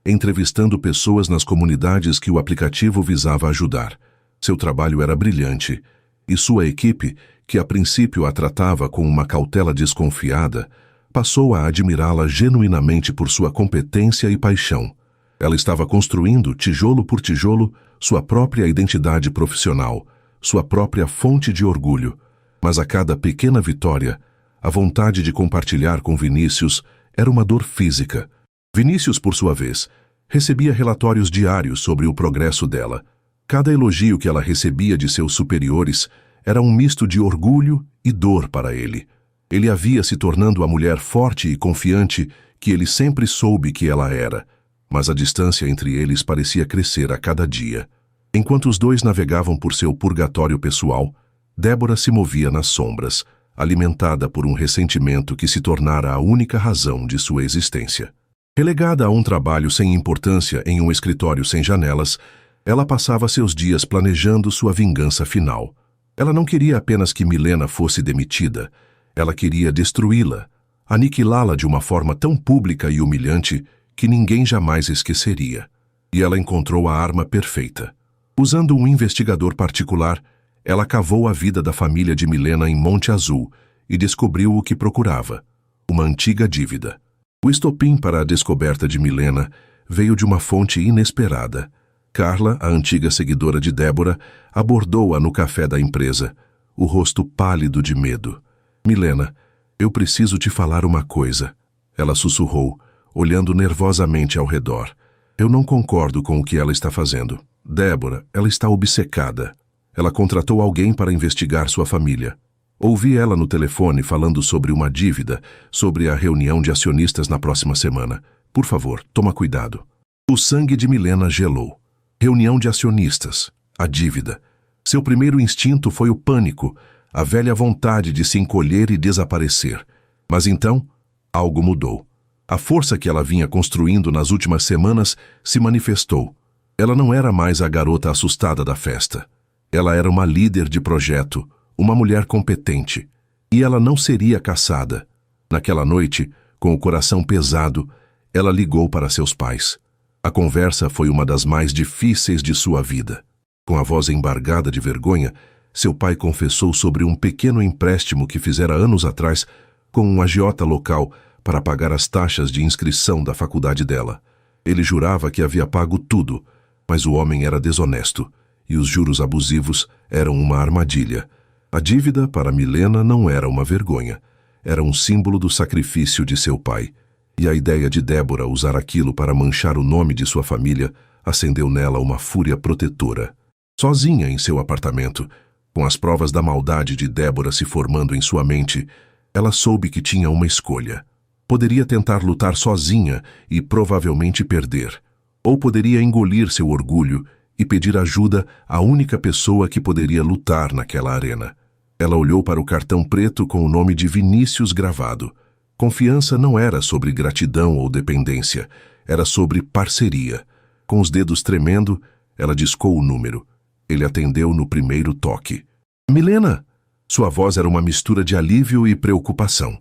entrevistando pessoas nas comunidades que o aplicativo visava ajudar. Seu trabalho era brilhante, e sua equipe, que a princípio a tratava com uma cautela desconfiada, passou a admirá-la genuinamente por sua competência e paixão. Ela estava construindo, tijolo por tijolo, sua própria identidade profissional, sua própria fonte de orgulho. Mas a cada pequena vitória, a vontade de compartilhar com Vinícius era uma dor física. Vinícius, por sua vez, recebia relatórios diários sobre o progresso dela. Cada elogio que ela recebia de seus superiores era um misto de orgulho e dor para ele. Ele havia se tornando a mulher forte e confiante que ele sempre soube que ela era, mas a distância entre eles parecia crescer a cada dia. Enquanto os dois navegavam por seu purgatório pessoal, Débora se movia nas sombras, alimentada por um ressentimento que se tornara a única razão de sua existência. Relegada a um trabalho sem importância em um escritório sem janelas, ela passava seus dias planejando sua vingança final. Ela não queria apenas que Milena fosse demitida, ela queria destruí-la, aniquilá-la de uma forma tão pública e humilhante que ninguém jamais esqueceria. E ela encontrou a arma perfeita. Usando um investigador particular, ela cavou a vida da família de Milena em Monte Azul e descobriu o que procurava: uma antiga dívida. O estopim para a descoberta de Milena veio de uma fonte inesperada. Carla, a antiga seguidora de Débora, abordou-a no café da empresa, o rosto pálido de medo. Milena, eu preciso te falar uma coisa. Ela sussurrou, olhando nervosamente ao redor. Eu não concordo com o que ela está fazendo. Débora, ela está obcecada. Ela contratou alguém para investigar sua família. Ouvi ela no telefone falando sobre uma dívida, sobre a reunião de acionistas na próxima semana. Por favor, toma cuidado. O sangue de Milena gelou. Reunião de acionistas, a dívida. Seu primeiro instinto foi o pânico, a velha vontade de se encolher e desaparecer. Mas então, algo mudou. A força que ela vinha construindo nas últimas semanas se manifestou. Ela não era mais a garota assustada da festa. Ela era uma líder de projeto, uma mulher competente. E ela não seria caçada. Naquela noite, com o coração pesado, ela ligou para seus pais. A conversa foi uma das mais difíceis de sua vida. Com a voz embargada de vergonha, seu pai confessou sobre um pequeno empréstimo que fizera anos atrás com um agiota local para pagar as taxas de inscrição da faculdade dela. Ele jurava que havia pago tudo, mas o homem era desonesto, e os juros abusivos eram uma armadilha. A dívida, para Milena, não era uma vergonha. Era um símbolo do sacrifício de seu pai. E a ideia de Débora usar aquilo para manchar o nome de sua família acendeu nela uma fúria protetora. Sozinha em seu apartamento, com as provas da maldade de Débora se formando em sua mente, ela soube que tinha uma escolha. Poderia tentar lutar sozinha e provavelmente perder. Ou poderia engolir seu orgulho e pedir ajuda à única pessoa que poderia lutar naquela arena. Ela olhou para o cartão preto com o nome de Vinícius gravado. Confiança não era sobre gratidão ou dependência, era sobre parceria. Com os dedos tremendo, ela discou o número. Ele atendeu no primeiro toque. Milena! Sua voz era uma mistura de alívio e preocupação.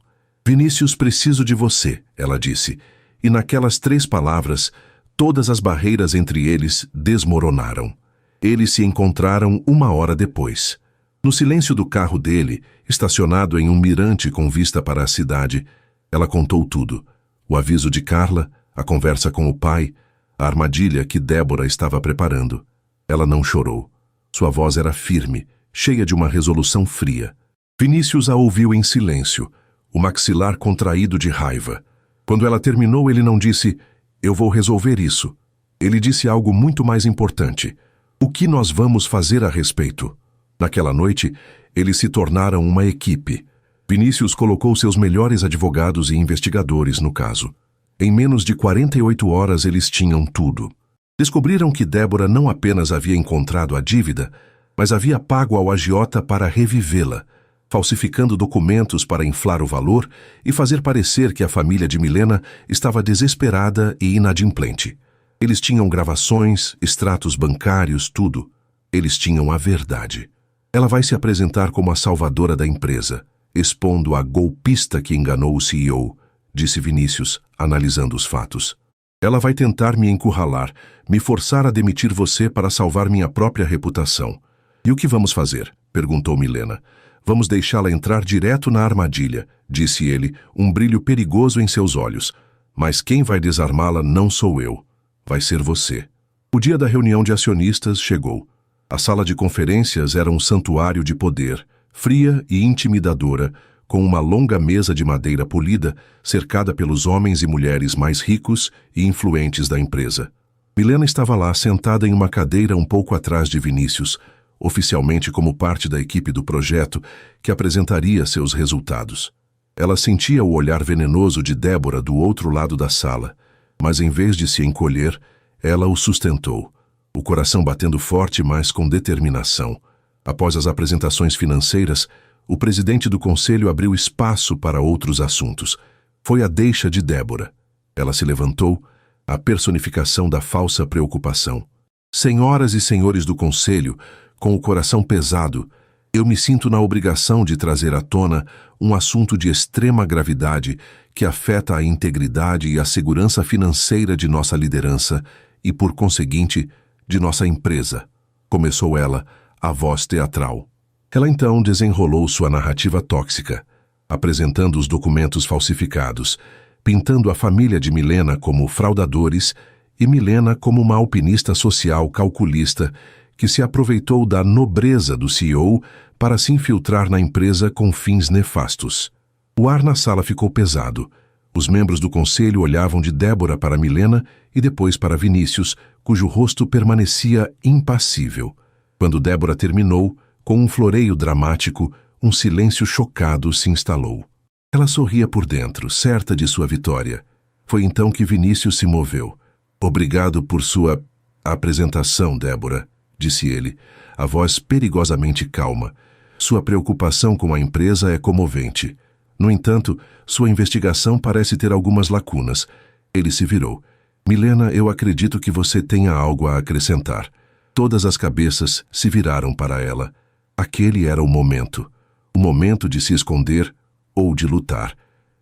Vinícius, preciso de você, ela disse. E naquelas 3 palavras, todas as barreiras entre eles desmoronaram. Eles se encontraram 1 hora depois. No silêncio do carro dele, estacionado em um mirante com vista para a cidade, ela contou tudo. O aviso de Carla, a conversa com o pai, a armadilha que Débora estava preparando. Ela não chorou. Sua voz era firme, cheia de uma resolução fria. Vinícius a ouviu em silêncio, o maxilar contraído de raiva. Quando ela terminou, ele não disse, eu vou resolver isso. Ele disse algo muito mais importante. O que nós vamos fazer a respeito? Naquela noite, eles se tornaram uma equipe. Vinícius colocou seus melhores advogados e investigadores no caso. Em menos de 48 horas eles tinham tudo. Descobriram que Débora não apenas havia encontrado a dívida, mas havia pago ao agiota para revivê-la. falsificando documentos para inflar o valor e fazer parecer que a família de Milena estava desesperada e inadimplente. Eles tinham gravações, extratos bancários, tudo. Eles tinham a verdade. Ela vai se apresentar como a salvadora da empresa, expondo a golpista que enganou o CEO, disse Vinícius, analisando os fatos. Ela vai tentar me encurralar, me forçar a demitir você para salvar minha própria reputação. E o que vamos fazer? Perguntou Milena. Vamos deixá-la entrar direto na armadilha, disse ele, um brilho perigoso em seus olhos. Mas quem vai desarmá-la não sou eu. Vai ser você. O dia da reunião de acionistas chegou. A sala de conferências era um santuário de poder, fria e intimidadora, com uma longa mesa de madeira polida, cercada pelos homens e mulheres mais ricos e influentes da empresa. Milena estava lá, sentada em uma cadeira um pouco atrás de Vinícius, oficialmente como parte da equipe do projeto que apresentaria seus resultados. Ela sentia o olhar venenoso de Débora do outro lado da sala, mas em vez de se encolher, ela o sustentou, o coração batendo forte, mas com determinação. Após as apresentações financeiras, o presidente do conselho abriu espaço para outros assuntos. Foi a deixa de Débora. Ela se levantou, a personificação da falsa preocupação. Senhoras e senhores do conselho, com o coração pesado, eu me sinto na obrigação de trazer à tona um assunto de extrema gravidade que afeta a integridade e a segurança financeira de nossa liderança e, por conseguinte, de nossa empresa. Começou ela, a voz teatral. Ela então desenrolou sua narrativa tóxica, apresentando os documentos falsificados, pintando a família de Milena como fraudadores e Milena como uma alpinista social calculista que se aproveitou da nobreza do CEO para se infiltrar na empresa com fins nefastos. O ar na sala ficou pesado. Os membros do conselho olhavam de Débora para Milena e depois para Vinícius, cujo rosto permanecia impassível. Quando Débora terminou, com um floreio dramático, um silêncio chocado se instalou. Ela sorria por dentro, certa de sua vitória. Foi então que Vinícius se moveu. Obrigado por sua apresentação, Débora, disse ele, a voz perigosamente calma. Sua preocupação com a empresa é comovente. No entanto, sua investigação parece ter algumas lacunas. Ele se virou. Milena, eu acredito que você tenha algo a acrescentar. Todas as cabeças se viraram para ela. Aquele era o momento de se esconder ou de lutar.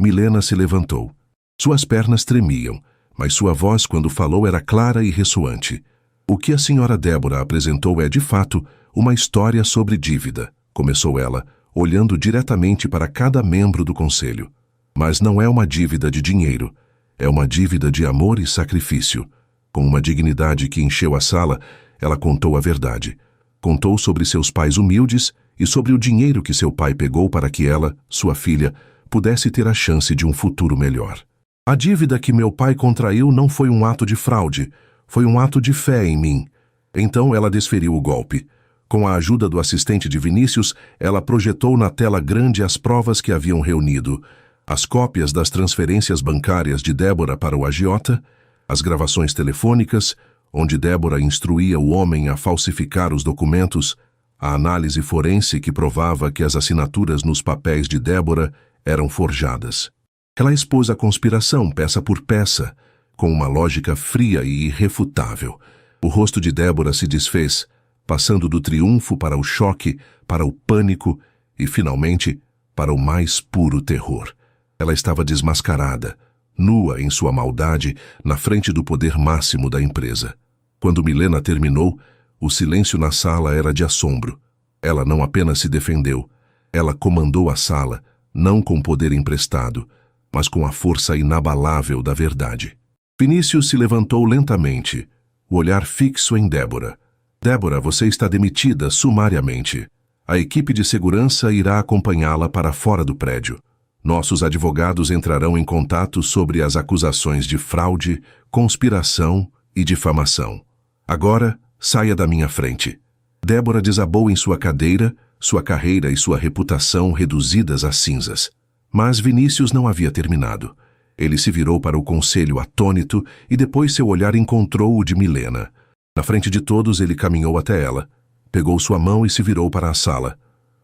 Milena se levantou. Suas pernas tremiam, mas sua voz, quando falou, era clara e ressoante. O que a senhora Débora apresentou é, de fato, uma história sobre dívida, começou ela, olhando diretamente para cada membro do conselho. Mas não é uma dívida de dinheiro, é uma dívida de amor e sacrifício. Com uma dignidade que encheu a sala, ela contou a verdade. Contou sobre seus pais humildes e sobre o dinheiro que seu pai pegou para que ela, sua filha, pudesse ter a chance de um futuro melhor. A dívida que meu pai contraiu não foi um ato de fraude, foi um ato de fé em mim. Então ela desferiu o golpe. Com a ajuda do assistente de Vinícius, ela projetou na tela grande as provas que haviam reunido, as cópias das transferências bancárias de Débora para o agiota, as gravações telefônicas, onde Débora instruía o homem a falsificar os documentos, a análise forense que provava que as assinaturas nos papéis de Débora eram forjadas. Ela expôs a conspiração peça por peça, com uma lógica fria e irrefutável. O rosto de Débora se desfez, passando do triunfo para o choque, para o pânico e, finalmente, para o mais puro terror. Ela estava desmascarada, nua em sua maldade, na frente do poder máximo da empresa. Quando Milena terminou, o silêncio na sala era de assombro. Ela não apenas se defendeu, ela comandou a sala, não com poder emprestado, mas com a força inabalável da verdade. Vinícius se levantou lentamente, o olhar fixo em Débora. Débora, você está demitida sumariamente. A equipe de segurança irá acompanhá-la para fora do prédio. Nossos advogados entrarão em contato sobre as acusações de fraude, conspiração e difamação. Agora, saia da minha frente. Débora desabou em sua cadeira, sua carreira e sua reputação reduzidas a cinzas. Mas Vinícius não havia terminado. Ele se virou para o conselho atônito e depois seu olhar encontrou o de Milena. Na frente de todos, ele caminhou até ela, pegou sua mão e se virou para a sala.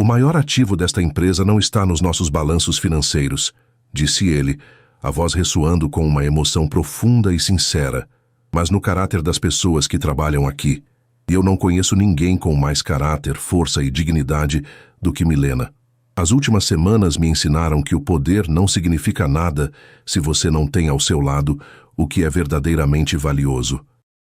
O maior ativo desta empresa não está nos nossos balanços financeiros, disse ele, a voz ressoando com uma emoção profunda e sincera, mas no caráter das pessoas que trabalham aqui. E eu não conheço ninguém com mais caráter, força e dignidade do que Milena. As últimas semanas me ensinaram que o poder não significa nada se você não tem ao seu lado o que é verdadeiramente valioso.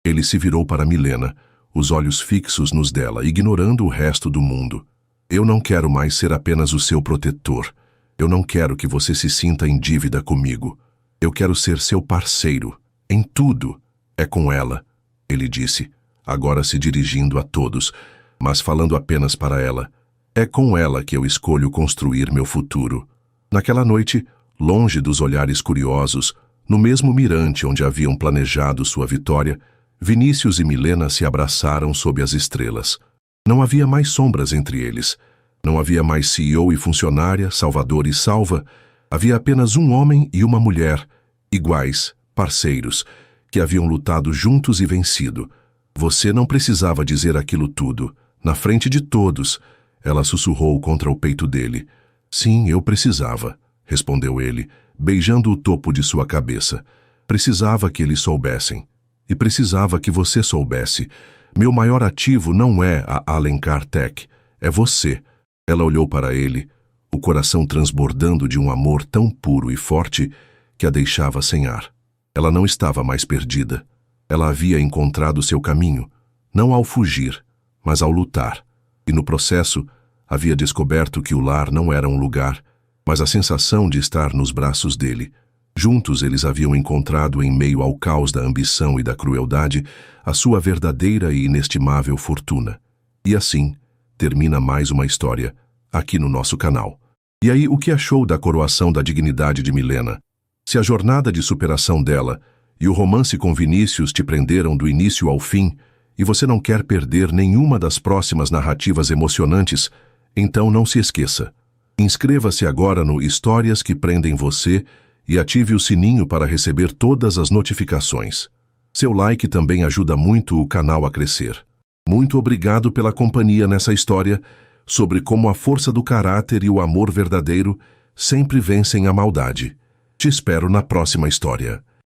Ele se virou para Milena, os olhos fixos nos dela, ignorando o resto do mundo. Eu não quero mais ser apenas o seu protetor. Eu não quero que você se sinta em dívida comigo. Eu quero ser seu parceiro. Em tudo. É com ela, ele disse, agora se dirigindo a todos, mas falando apenas para ela. É com ela que eu escolho construir meu futuro. Naquela noite, longe dos olhares curiosos, no mesmo mirante onde haviam planejado sua vitória, Vinícius e Milena se abraçaram sob as estrelas. Não havia mais sombras entre eles. Não havia mais CEO e funcionária, salvador e salva. Havia apenas um homem e uma mulher, iguais, parceiros, que haviam lutado juntos e vencido. Você não precisava dizer aquilo tudo. Na frente de todos, ela sussurrou contra o peito dele. Sim, eu precisava, respondeu ele, beijando o topo de sua cabeça. Precisava que eles soubessem. E precisava que você soubesse. Meu maior ativo não é a Alencar Tech, é você. Ela olhou para ele, o coração transbordando de um amor tão puro e forte que a deixava sem ar. Ela não estava mais perdida. Ela havia encontrado seu caminho, não ao fugir, mas ao lutar. E no processo, havia descoberto que o lar não era um lugar, mas a sensação de estar nos braços dele. Juntos eles haviam encontrado em meio ao caos da ambição e da crueldade a sua verdadeira e inestimável fortuna. E assim, termina mais uma história, aqui no nosso canal. E aí, o que achou da coroação da dignidade de Milena? Se a jornada de superação dela e o romance com Vinícius te prenderam do início ao fim, e você não quer perder nenhuma das próximas narrativas emocionantes, então não se esqueça. Inscreva-se agora no Histórias que Prendem Você e ative o sininho para receber todas as notificações. Seu like também ajuda muito o canal a crescer. Muito obrigado pela companhia nessa história sobre como a força do caráter e o amor verdadeiro sempre vencem a maldade. Te espero na próxima história.